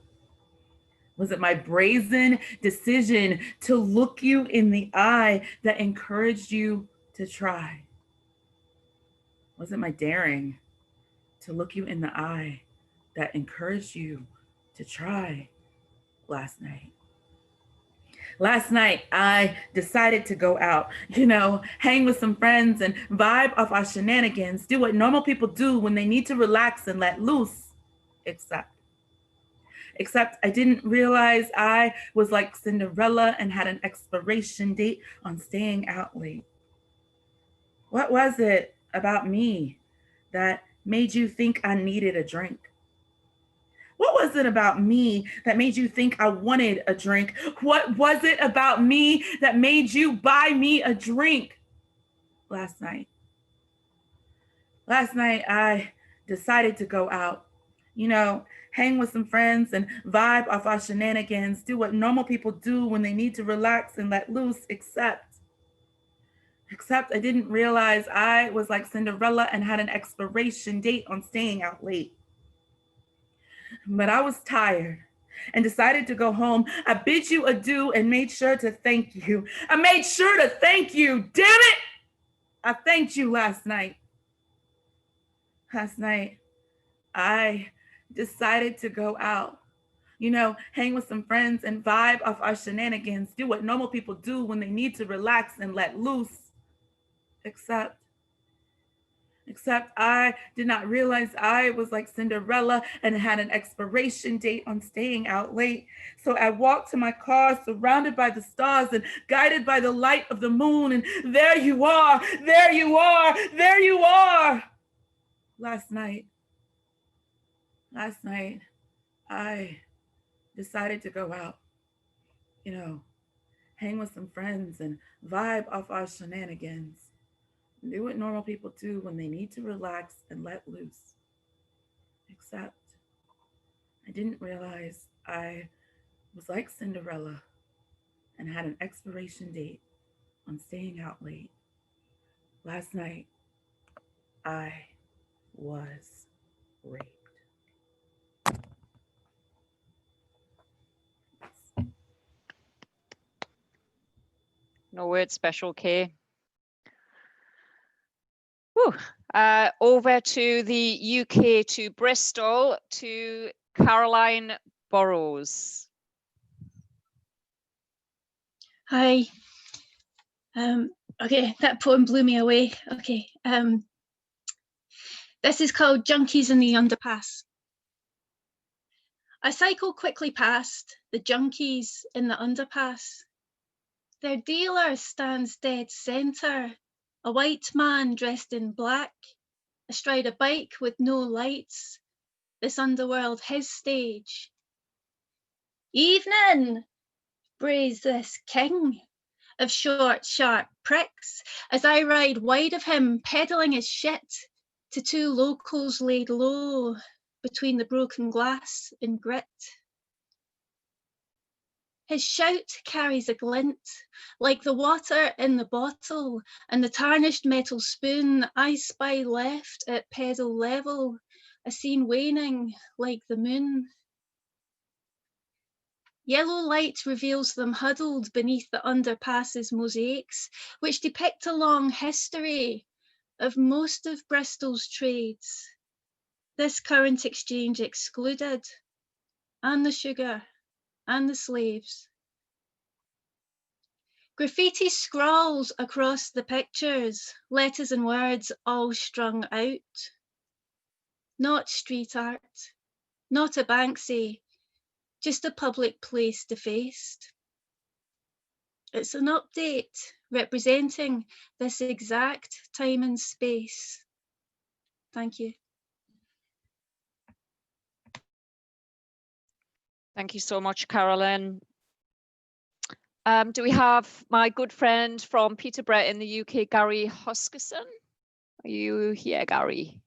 Was it my brazen decision to look you in the eye that encouraged you to try? Was it my daring to look you in the eye that encouraged you to try last night? Last night, I decided to go out, you know, hang with some friends and vibe off our shenanigans, do what normal people do when they need to relax and let loose, except I didn't realize I was like Cinderella and had an expiration date on staying out late. What was it about me that made you think I needed a drink? What was it about me that made you think I wanted a drink? What was it about me that made you buy me a drink last night? Last night, I decided to go out, you know, hang with some friends and vibe off our shenanigans, do what normal people do when they need to relax and let loose, except Except I didn't realize I was like Cinderella and had an expiration date on staying out late. But I was tired and decided to go home. I bid you adieu and made sure to thank you. I made sure to thank you, damn it! I thanked you last night. Last night, I decided to go out, hang with some friends and vibe off our shenanigans, do what normal people do when they need to relax and let loose. Except I did not realize I was like Cinderella and had an expiration date on staying out late. So I walked to my car surrounded by the stars and guided by the light of the moon. And there you are, there you are, there you are. Last night, I decided to go out, hang with some friends and vibe off our shenanigans. Do what normal people do when they need to relax and let loose. Except I didn't realize I was like Cinderella and had an expiration date on staying out late. Last night, I was raped. No word special, Kay. Over to the UK, to Bristol, to Caroline Burrows. Hi. Okay, that poem blew me away. Okay. This is called Junkies in the Underpass. I cycle quickly past the junkies in the underpass. Their dealer stands dead centre, a white man dressed in black, astride a bike with no lights, this underworld his stage. Evening, brays this king of short, sharp pricks, as I ride wide of him, peddling his shit to two locals laid low between the broken glass and grit. His shout carries a glint, like the water in the bottle and the tarnished metal spoon I spy left at pedal level, a scene waning like the moon. Yellow light reveals them huddled beneath the underpass's mosaics, which depict a long history of most of Bristol's trades. This current exchange excluded, and the sugar, and the slaves. Graffiti scrawls across the pictures, letters and words all strung out. Not street art, not a Banksy, just a public place defaced. It's an update representing this exact time and space. Thank you. Thank you so much, Carolyn. Do we have my good friend from Peterborough in the UK, Gary Huskisson? Are you here, Gary?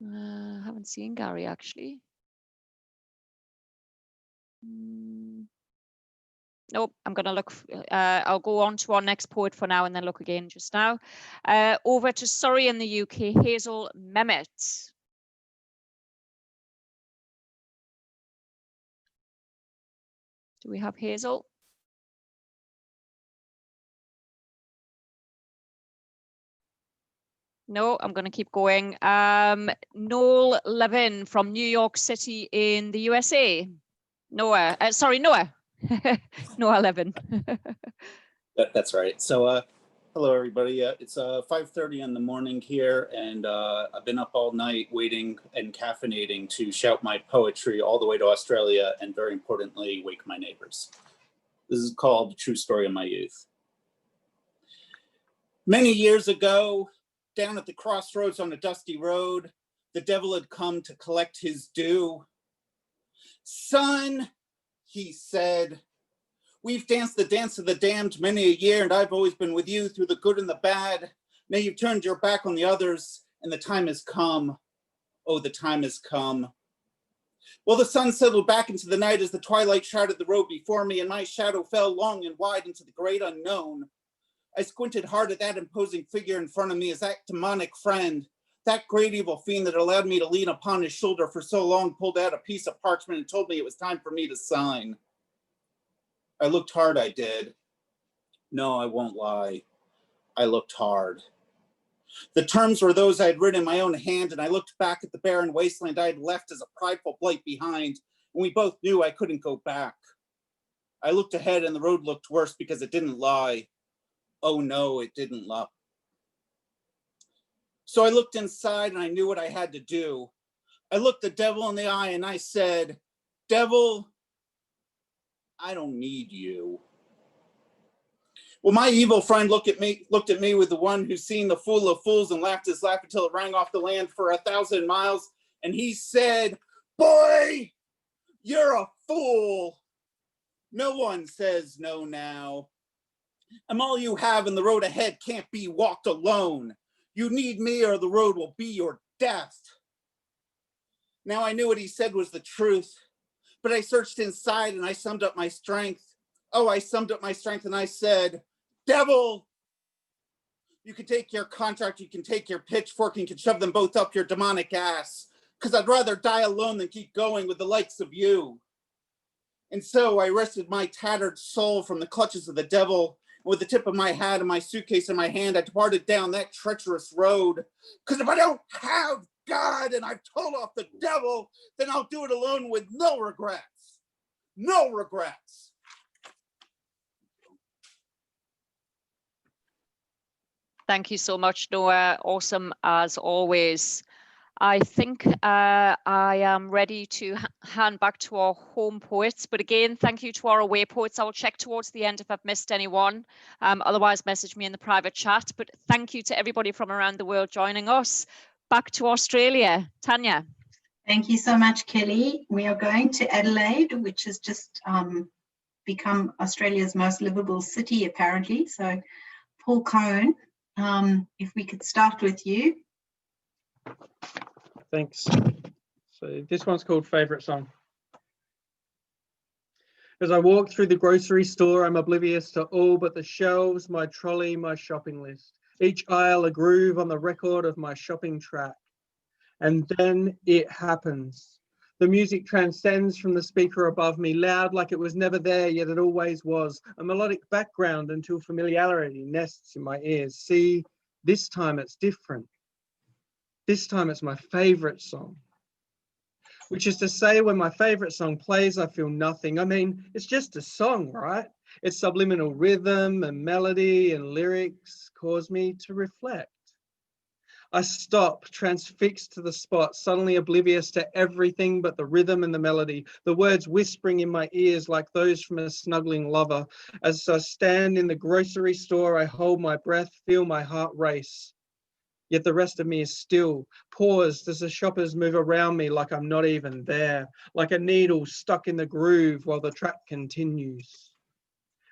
I haven't seen Gary actually. Nope, I'm going to look. I'll go on to our next poet for now and then look again just now. Over to Surrey in the UK, Hazel Mehmet. Do we have Hazel? No, I'm going to keep going. Noel Levin from New York City in the USA. Noah, sorry, Noah. Noah Levin. That's right. So hello, everybody. It's 5:30 in the morning here, and I've been up all night waiting and caffeinating to shout my poetry all the way to Australia, and very importantly, wake my neighbors. This is called True Story of My Youth. Many years ago, down at the crossroads on a dusty road, the devil had come to collect his due. Son, he said, we've danced the dance of the damned many a year, and I've always been with you through the good and the bad. Now you've turned your back on the others, and the time has come. Oh, the time has come. Well, the sun settled back into the night as the twilight shrouded the road before me, and my shadow fell long and wide into the great unknown. I squinted hard at that imposing figure in front of me as that demonic friend, that great evil fiend that allowed me to lean upon his shoulder for so long, pulled out a piece of parchment and told me it was time for me to sign. I looked hard, I did. No, I won't lie. I looked hard. The terms were those I had written in my own hand, and I looked back at the barren wasteland I had left as a prideful blight behind, and we both knew I couldn't go back. I looked ahead, and the road looked worse because it didn't lie. Oh no, it didn't lie. So I looked inside, and I knew what I had to do. I looked the devil in the eye, and I said, "Devil, I don't need you." Well, my evil friend looked at me with the one who's seen the fool of fools and laughed his laugh until it rang off the land for 1,000 miles. And he said, "Boy, you're a fool. No one says no now. I'm all you have, and the road ahead can't be walked alone. You need me or the road will be your death." Now I knew what he said was the truth, but I searched inside and I summed up my strength. Oh, I summed up my strength and I said, "Devil, you can take your contract, you can take your pitchfork, and you can shove them both up your demonic ass, because I'd rather die alone than keep going with the likes of you." And so I wrested my tattered soul from the clutches of the devil. With the tip of my hat and my suitcase in my hand, I departed down that treacherous road. Because if I don't have God and I've told off the devil, then I'll do it alone with no regrets. No regrets. Thank you so much, Noah. Awesome as always. I think I am ready to hand back to our home poets. But again, thank you to our away poets. I will check towards the end if I've missed anyone. Otherwise, message me in the private chat. But thank you to everybody from around the world joining us. Back to Australia. Tanya. Thank you so much, Kelly. We are going to Adelaide, which has just become Australia's most livable city, apparently. So, Paul Kohn, if we could start with you. Thanks. So this one's called Favourite Song. As I walk through the grocery store, I'm oblivious to all but the shelves, my trolley, my shopping list. Each aisle a groove on the record of my shopping track. And then it happens. The music transcends from the speaker above me, loud like it was never there, yet it always was. A melodic background until familiarity nests in my ears. See, this time it's different. This time it's my favourite song. Which is to say, when my favourite song plays, I feel nothing. I mean, it's just a song, right? Its subliminal rhythm and melody and lyrics cause me to reflect. I stop, transfixed to the spot, suddenly oblivious to everything but the rhythm and the melody, the words whispering in my ears like those from a snuggling lover. As I stand in the grocery store, I hold my breath, feel my heart race. Yet the rest of me is still, paused as the shoppers move around me like I'm not even there, like a needle stuck in the groove while the track continues.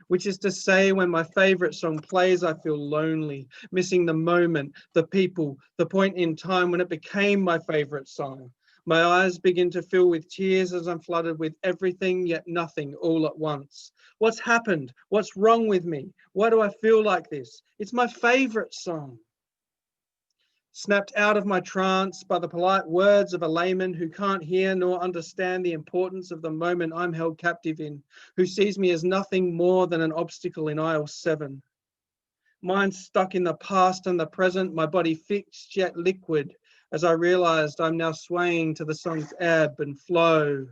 Which is to say, when my favourite song plays, I feel lonely, missing the moment, the people, the point in time when it became my favourite song. My eyes begin to fill with tears as I'm flooded with everything yet nothing all at once. What's happened? What's wrong with me? Why do I feel like this? It's my favourite song. Snapped out of my trance by the polite words of a layman who can't hear nor understand the importance of the moment I'm held captive in, who sees me as nothing more than an obstacle in aisle 7. Mind stuck in the past and the present, my body fixed yet liquid, as I realised I'm now swaying to the song's ebb and flow.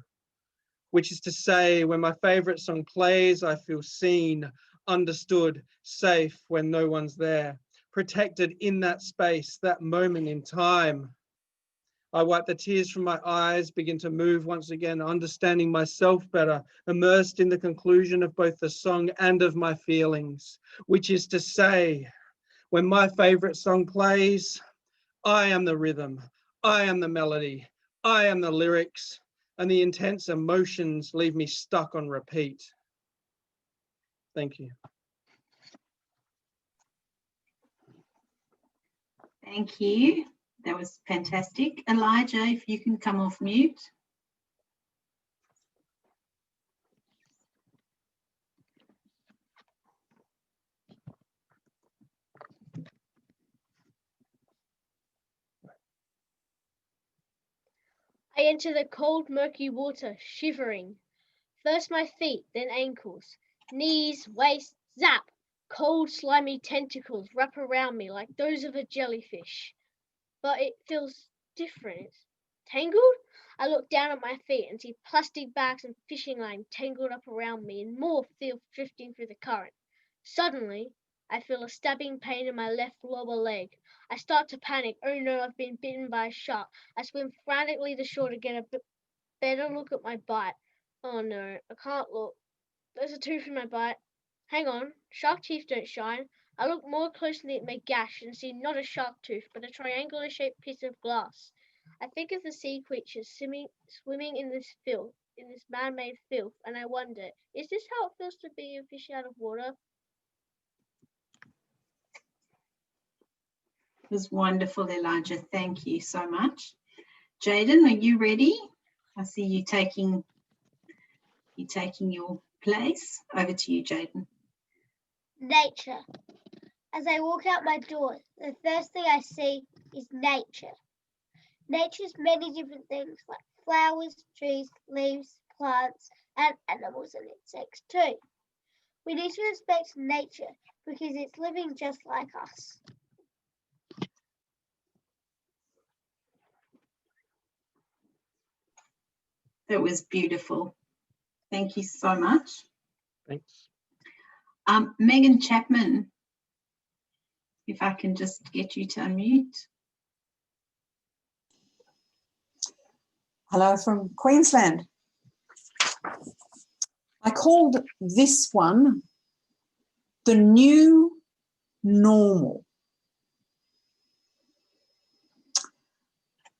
Which is to say, when my favourite song plays, I feel seen, understood, safe when no one's there. Protected in that space, that moment in time. I wipe the tears from my eyes, begin to move once again, understanding myself better, immersed in the conclusion of both the song and of my feelings, which is to say, when my favourite song plays, I am the rhythm, I am the melody, I am the lyrics, and the intense emotions leave me stuck on repeat. Thank you. Thank you. That was fantastic. Elijah, if you can come off mute. I enter the cold, murky water, shivering. First my feet, then ankles, knees, waist, zap! Cold, slimy tentacles wrap around me like those of a jellyfish. But it feels different. It's tangled? I look down at my feet and see plastic bags and fishing line tangled up around me and more filth drifting through the current. Suddenly, I feel a stabbing pain in my left lower leg. I start to panic. Oh no, I've been bitten by a shark. I swim frantically to shore to get a better look at my bite. Oh no, I can't look. There's a tooth in my bite. Hang on, shark teeth don't shine. I look more closely at my gash and see not a shark tooth, but a triangular-shaped piece of glass. I think of the sea creatures swimming in this filth, in this man-made filth, and I wonder, is this how it feels to be a fish out of water? It was wonderful, Elijah. Thank you so much. Jaden, are you ready? I see you taking your place. Over to you, Jaden. Nature. As I walk out my door, the first thing I see is nature. Nature's many different things like flowers, trees, leaves, plants, and animals and insects too. We need to respect nature because it's living just like us. That was beautiful. Thank you so much. Thanks. Megan Chapman, if I can just get you to unmute. Hello from Queensland. I called this one the new normal.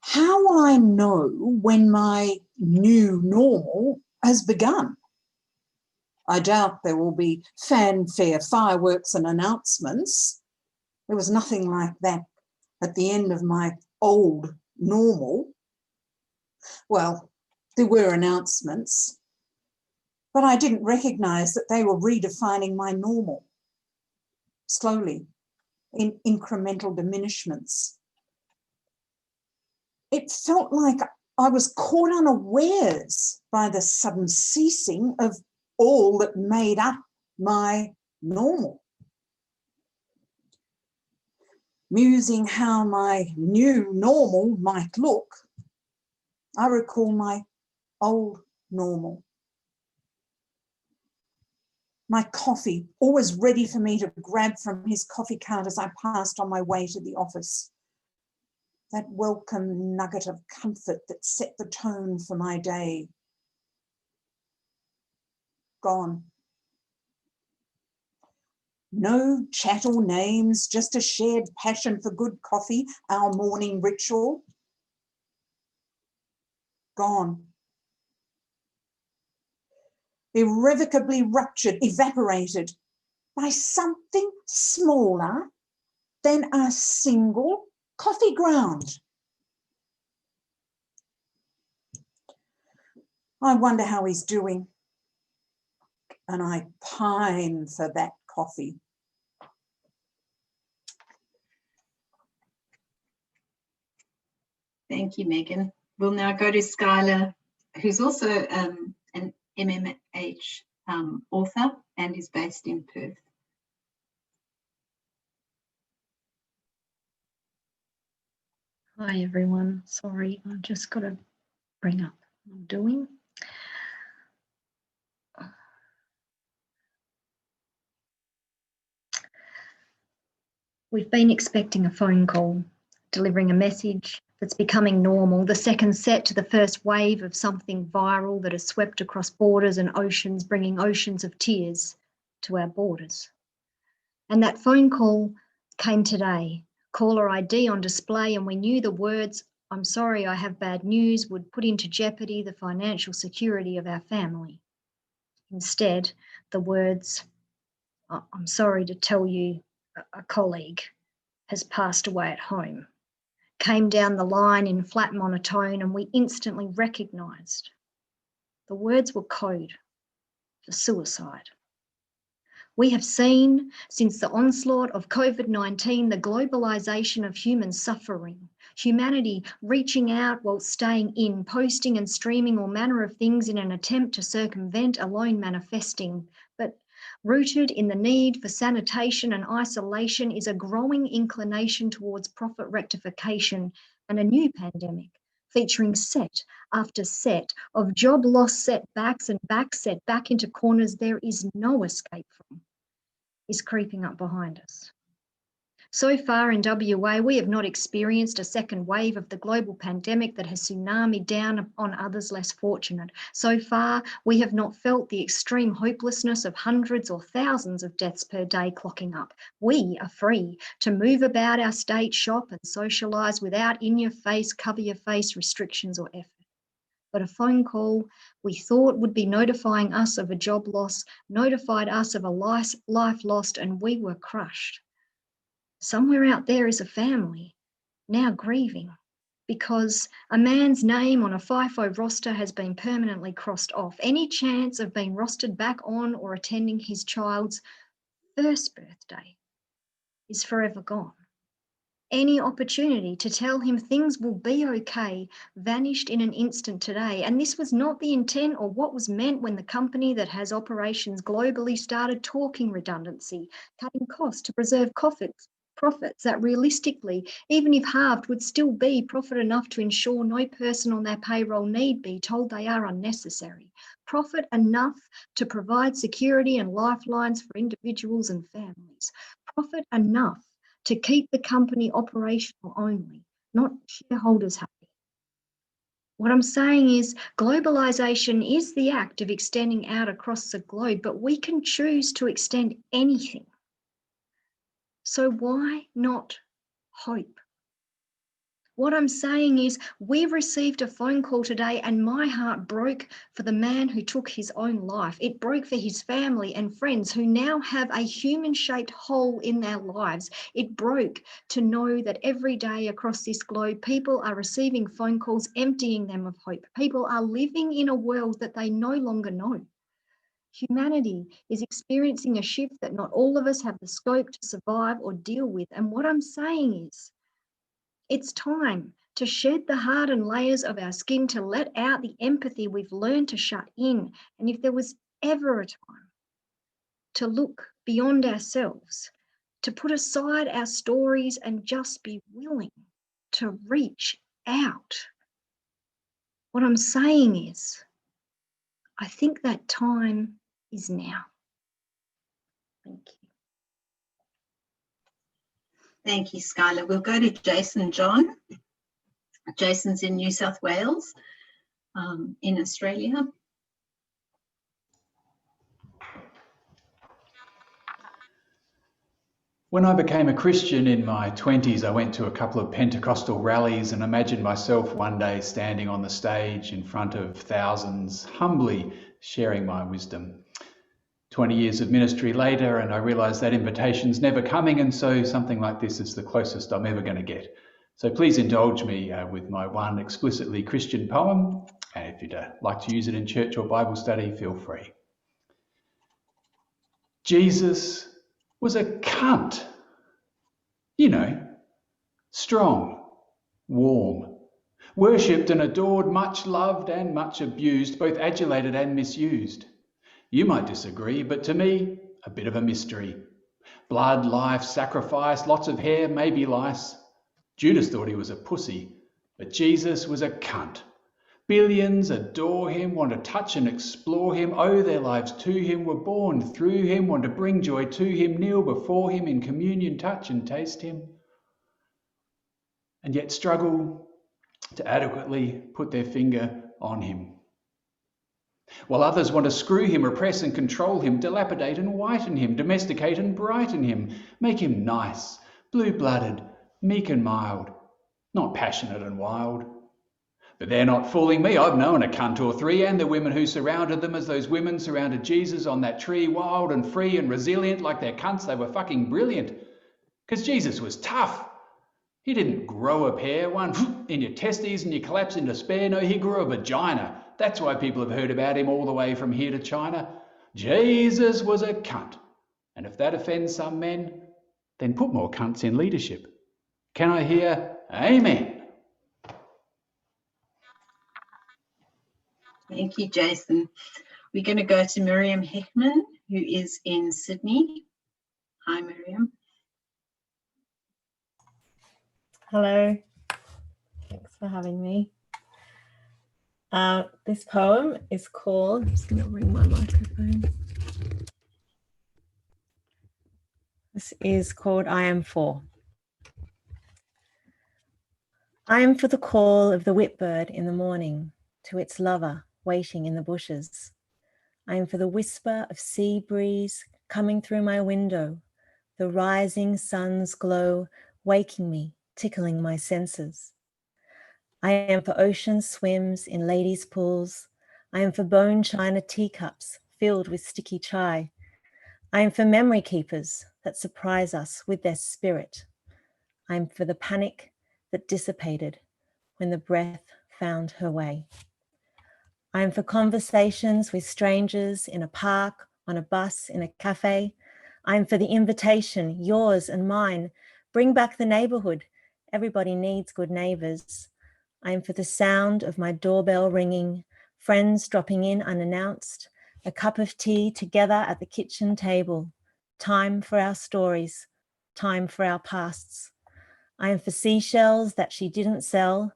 How will I know when my new normal has begun? I doubt there will be fanfare, fireworks and announcements. There was nothing like that at the end of my old normal. Well, there were announcements, but I didn't recognise that they were redefining my normal, slowly, in incremental diminishments. It felt like I was caught unawares by the sudden ceasing of all that made up my normal. Musing how my new normal might look, I recall my old normal. My coffee, always ready for me to grab from his coffee cart as I passed on my way to the office. That welcome nugget of comfort that set the tone for my day. Gone. No chat or names, just a shared passion for good coffee, our morning ritual. Gone. Irrevocably ruptured, evaporated by something smaller than a single coffee ground. I wonder how he's doing, and I pine for that coffee. Thank you, Megan. We'll now go to Skylar, who's also an MMH author and is based in Perth. Hi everyone, sorry, I've just got to bring up what I'm doing. We've been expecting a phone call, delivering a message that's becoming normal, the second set to the first wave of something viral that has swept across borders and oceans, bringing oceans of tears to our borders. And that phone call came today. Caller ID on display, and we knew the words, "I'm sorry, I have bad news," would put into jeopardy the financial security of our family. Instead, the words, "I'm sorry to tell you a colleague has passed away at home," came down the line in flat monotone, and we instantly recognised the words were code for suicide. We have seen, since the onslaught of COVID-19, the globalisation of human suffering, Humanity reaching out while staying in, posting and streaming all manner of things in an attempt to circumvent alone manifesting. But rooted in the need for sanitation and isolation is a growing inclination towards profit rectification and a new pandemic, featuring set after set of job loss setbacks and back set back into corners there is no escape from, is creeping up behind us. So far in WA, we have not experienced a second wave of the global pandemic that has tsunamied down on others less fortunate. So far, we have not felt the extreme hopelessness of hundreds or thousands of deaths per day clocking up. We are free to move about our state, shop and socialise without in-your-face, cover-your-face restrictions or effort. But a phone call we thought would be notifying us of a job loss, notified us of a life lost, and we were crushed. Somewhere out there is a family now grieving because a man's name on a FIFO roster has been permanently crossed off. Any chance of being rostered back on or attending his child's first birthday is forever gone. Any opportunity to tell him things will be okay vanished in an instant today. And this was not the intent or what was meant when the company that has operations globally started talking redundancy, cutting costs to preserve profits that realistically, even if halved, would still be profit enough to ensure no person on their payroll need be told they are unnecessary. Profit enough to provide security and lifelines for individuals and families. Profit enough to keep the company operational only, not shareholders happy. What I'm saying is globalisation is the act of extending out across the globe, but we can choose to extend anything. So why not hope? What I'm saying is we received a phone call today and my heart broke for the man who took his own life. It broke for his family and friends who now have a human-shaped hole in their lives. It broke to know that every day across this globe, people are receiving phone calls emptying them of hope. People are living in a world that they no longer know. Humanity is experiencing a shift that not all of us have the scope to survive or deal with. And what I'm saying is, it's time to shed the hardened layers of our skin, to let out the empathy we've learned to shut in. And if there was ever a time to look beyond ourselves, to put aside our stories and just be willing to reach out, what I'm saying is, I think that time is now. Thank you. Thank you, Skylar. We'll go to Jason John. Jason's in New South Wales, in Australia. When I became a Christian in my 20s, I went to a couple of Pentecostal rallies and imagined myself one day standing on the stage in front of thousands, humbly sharing my wisdom. 20 years of ministry later, and I realised that invitation's never coming, and so something like this is the closest I'm ever going to get. So please indulge me with my one explicitly Christian poem, and if you'd like to use it in church or Bible study, feel free. Jesus was a cunt. You know, strong, warm, worshipped and adored, much loved and much abused, both adulated and misused. You might disagree, but to me, a bit of a mystery. Blood, life, sacrifice, lots of hair, maybe lice. Judas thought he was a pussy, but Jesus was a cunt. Billions adore him, want to touch and explore him, owe their lives to him, were born through him, want to bring joy to him, kneel before him, in communion touch and taste him, and yet struggle to adequately put their finger on him. While others want to screw him, repress and control him, dilapidate and whiten him, domesticate and brighten him, make him nice, blue-blooded, meek and mild, not passionate and wild. But they're not fooling me. I've known a cunt or three, and the women who surrounded them as those women surrounded Jesus on that tree, wild and free and resilient like their cunts. They were fucking brilliant. Because Jesus was tough. He didn't grow a pair, one in your testes and you collapse in despair. No, he grew a vagina. That's why people have heard about him all the way from here to China. Jesus was a cunt. And if that offends some men, then put more cunts in leadership. Can I hear amen? Thank you, Jason. We're going to go to Miriam Heckman, who is in Sydney. Hi, Miriam. Hello, thanks for having me. This poem is called, I'm just going to ring my microphone. This is called I Am For. I am for the call of the whipbird in the morning to its lover waiting in the bushes. I am for the whisper of sea breeze coming through my window, the rising sun's glow waking me, tickling my senses. I am for ocean swims in ladies' pools. I am for bone china teacups filled with sticky chai. I am for memory keepers that surprise us with their spirit. I am for the panic that dissipated when the breath found her way. I am for conversations with strangers in a park, on a bus, in a cafe. I am for the invitation, yours and mine. Bring back the neighborhood. Everybody needs good neighbors. I am for the sound of my doorbell ringing, friends dropping in unannounced, a cup of tea together at the kitchen table, time for our stories, time for our pasts. I am for seashells that she didn't sell,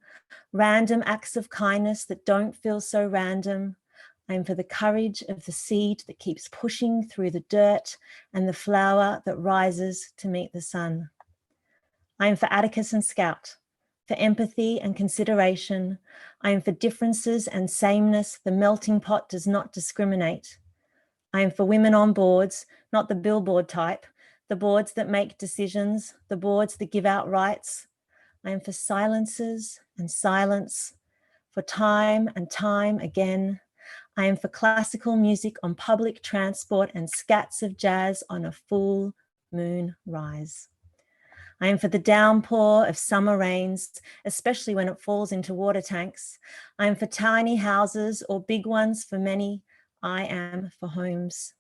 random acts of kindness that don't feel so random. I am for the courage of the seed that keeps pushing through the dirt and the flower that rises to meet the sun. I am for Atticus and Scout, for empathy and consideration. I am for differences and sameness. The melting pot does not discriminate. I am for women on boards, not the billboard type, the boards that make decisions, the boards that give out rights. I am for silences and silence, for time and time again. I am for classical music on public transport and scats of jazz on a full moon rise. I am for the downpour of summer rains, especially when it falls into water tanks. I am for tiny houses or big ones for many. I am for homes.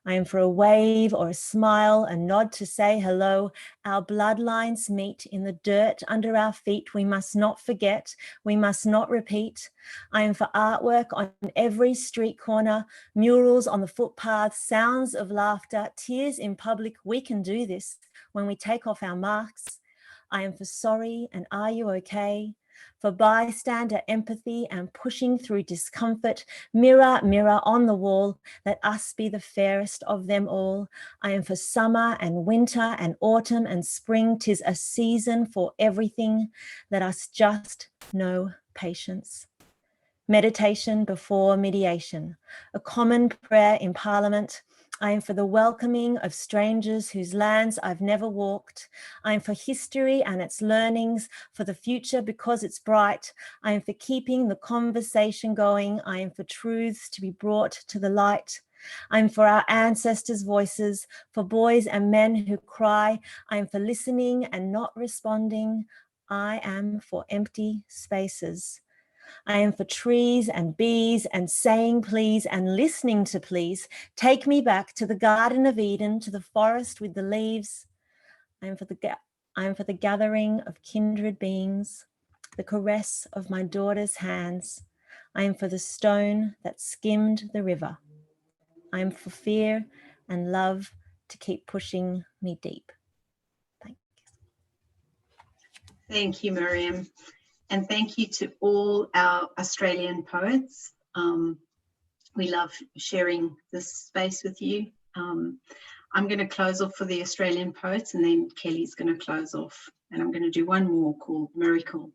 I am for a wave or a smile, a nod to say hello. Our bloodlines meet in the dirt under our feet. We must not forget. We must not repeat. I am for artwork on every street corner, murals on the footpath, sounds of laughter, tears in public. We can do this when we take off our masks. I am for sorry and are you okay? For bystander empathy and pushing through discomfort. Mirror, mirror on the wall, let us be the fairest of them all. I am for summer and winter and autumn and spring. 'Tis a season for everything. Let us just know patience. Meditation before mediation, a common prayer in Parliament. I am for the welcoming of strangers whose lands I've never walked. I am for history and its learnings, for the future because it's bright. I am for keeping the conversation going. I am for truths to be brought to the light. I am for our ancestors' voices, for boys and men who cry. I am for listening and not responding. I am for empty spaces. I am for trees and bees and saying please and listening to please. Take me back to the Garden of Eden, to the forest with the leaves. I am for the gathering of kindred beings, the caress of my daughter's hands. I am for the stone that skimmed the river. I am for fear and love to keep pushing me deep. Thank you. Thank you, Miriam. And thank you to all our Australian poets. We love sharing this space with you. I'm going to close off for the Australian poets and then Kelly's going to close off. And I'm going to do one more called Miracle.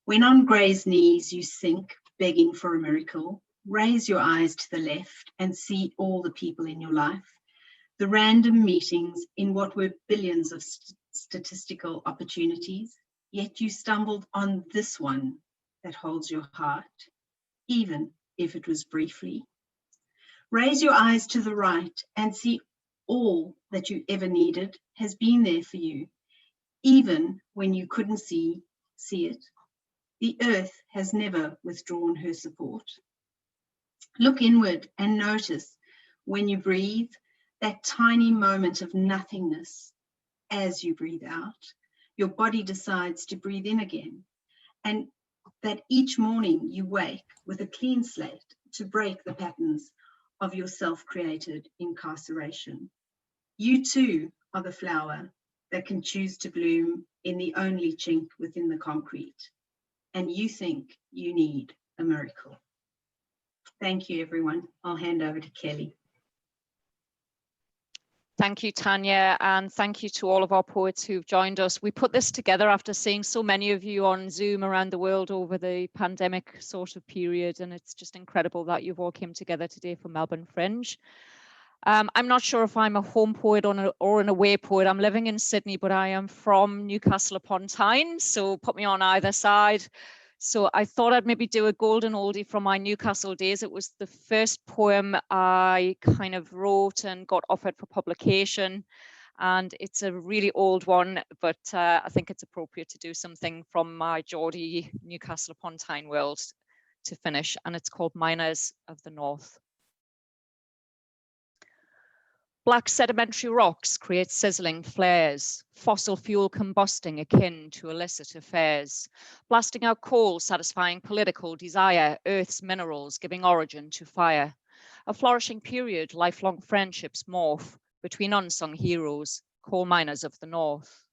When on Grey's knees you sink, begging for a miracle, raise your eyes to the left and see all the people in your life. The random meetings in what were billions of statistical opportunities. Yet you stumbled on this one that holds your heart, even if it was briefly. Raise your eyes to the right and see all that you ever needed has been there for you, even when you couldn't see it. The earth has never withdrawn her support. Look inward and notice when you breathe, that tiny moment of nothingness as you breathe out. Your body decides to breathe in again. And that each morning you wake with a clean slate to break the patterns of your self-created incarceration. You too are the flower that can choose to bloom in the only chink within the concrete, and you think you need a miracle. Thank you, everyone. I'll hand over to Kelly. Thank you, Tanya, and thank you to all of our poets who've joined us. We put this together after seeing so many of you on Zoom around the world over the pandemic sort of period, and it's just incredible that you've all came together today for Melbourne Fringe. I'm not sure if I'm a home poet or an away poet. I'm living in Sydney, but I am from Newcastle upon Tyne, so put me on either side. So I thought I'd maybe do a golden oldie from my Newcastle days. It was the first poem I kind of wrote and got offered for publication. And it's a really old one, but I think it's appropriate to do something from my Geordie Newcastle upon Tyne world to finish. And it's called Miners of the North. Black sedimentary rocks create sizzling flares, fossil fuel combusting akin to illicit affairs, blasting out coal, satisfying political desire, Earth's minerals giving origin to fire. A flourishing period, lifelong friendships morph between unsung heroes, coal miners of the North.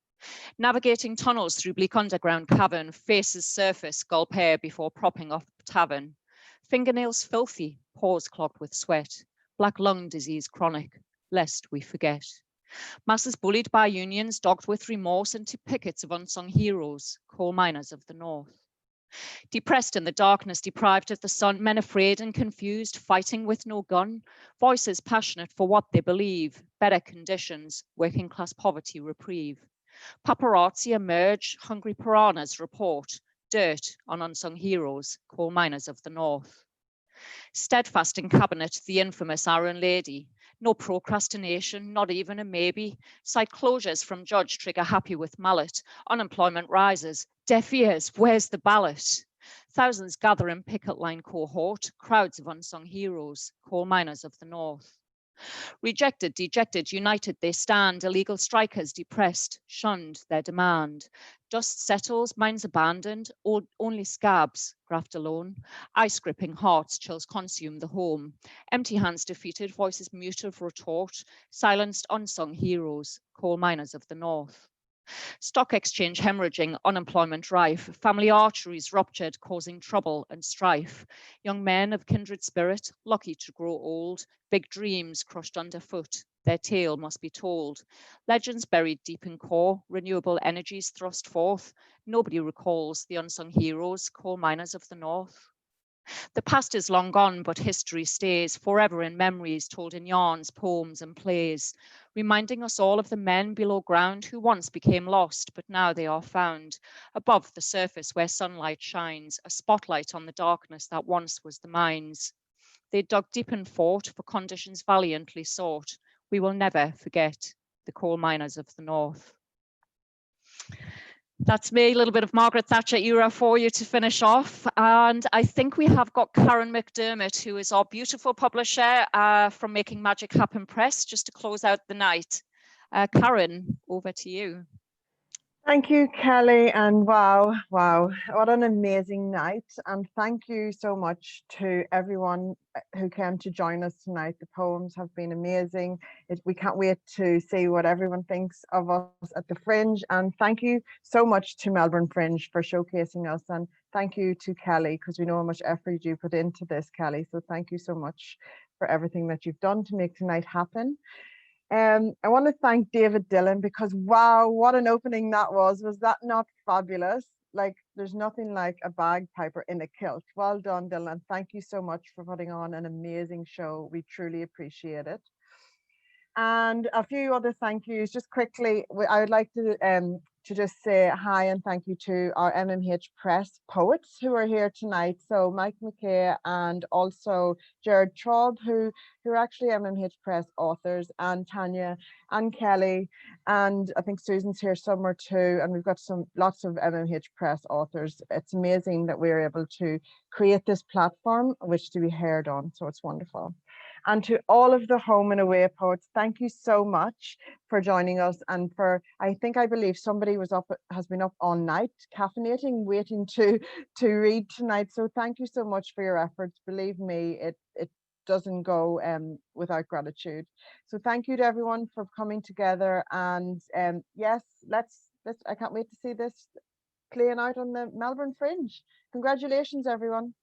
Navigating tunnels through bleak underground cavern, faces surface, gulp air before propping up tavern. Fingernails filthy, paws clogged with sweat, black lung disease chronic, lest we forget. Masses bullied by unions, dogged with remorse into pickets of unsung heroes, coal miners of the North. Depressed in the darkness, deprived of the sun, men afraid and confused, fighting with no gun, voices passionate for what they believe, better conditions, working class poverty reprieve. Paparazzi emerge, hungry piranhas report, dirt on unsung heroes, coal miners of the North. Steadfast in cabinet, the infamous Iron Lady. No procrastination, not even a maybe. Site closures from judge trigger happy with mallet. Unemployment rises. Deaf ears, where's the ballot? Thousands gather in picket line cohort. Crowds of unsung heroes, coal miners of the North. Rejected, dejected, united they stand. Illegal strikers depressed, shunned their demand. Dust settles, minds abandoned, only scabs graft alone. Ice-gripping hearts, chills consume the home. Empty hands defeated, voices mute of retort. Silenced unsung heroes, coal miners of the North. Stock exchange hemorrhaging, unemployment rife, family arteries ruptured, causing trouble and strife. Young men of kindred spirit, lucky to grow old, big dreams crushed underfoot, their tale must be told. Legends buried deep in core, renewable energies thrust forth. Nobody recalls the unsung heroes, coal miners of the North. The past is long gone, but history stays forever in memories told in yarns, poems, and plays, reminding us all of the men below ground who once became lost, but now they are found above the surface where sunlight shines, a spotlight on the darkness that once was the mines. They dug deep and fought for conditions valiantly sought. We will never forget the coal miners of the North. That's me, a little bit of Margaret Thatcher era for you to finish off. And I think we have got Karen Mc Dermott, who is our beautiful publisher from Making Magic Happen Press, just to close out the night. Karen, over to you. Thank you, Kelly, and wow, what an amazing night. And thank you so much to everyone who came to join us tonight. The poems have been amazing. We can't wait to see what everyone thinks of us at the Fringe. And thank you so much to Melbourne Fringe for showcasing us. And thank you to Kelly, because we know how much effort you put into this, Kelly. So thank you so much for everything that you've done to make tonight happen. I want to thank David Dillon, because wow, what an opening that was. Was that not fabulous? Like, there's nothing like a bagpiper in a kilt. Well done, Dillon. Thank you so much for putting on an amazing show. We truly appreciate it. And a few other thank yous. Just quickly, I would like to just say hi and thank you to our MMHPress poets who are here tonight. So Mackay and also Gerard Traub, who are actually MMHPress authors, and Tanya and Kelly, and I think Susan's here somewhere too. And we've got lots of MMHPress authors. It's amazing that we're able to create this platform which to be heard on. So it's wonderful. And to all of the home and away poets, thank you so much for joining us. And for, I believe somebody has been up all night, caffeinating, waiting to read tonight. So thank you so much for your efforts. Believe me, it doesn't go without gratitude. So thank you to everyone for coming together. And yes, I can't wait to see this playing out on the Melbourne Fringe. Congratulations, everyone.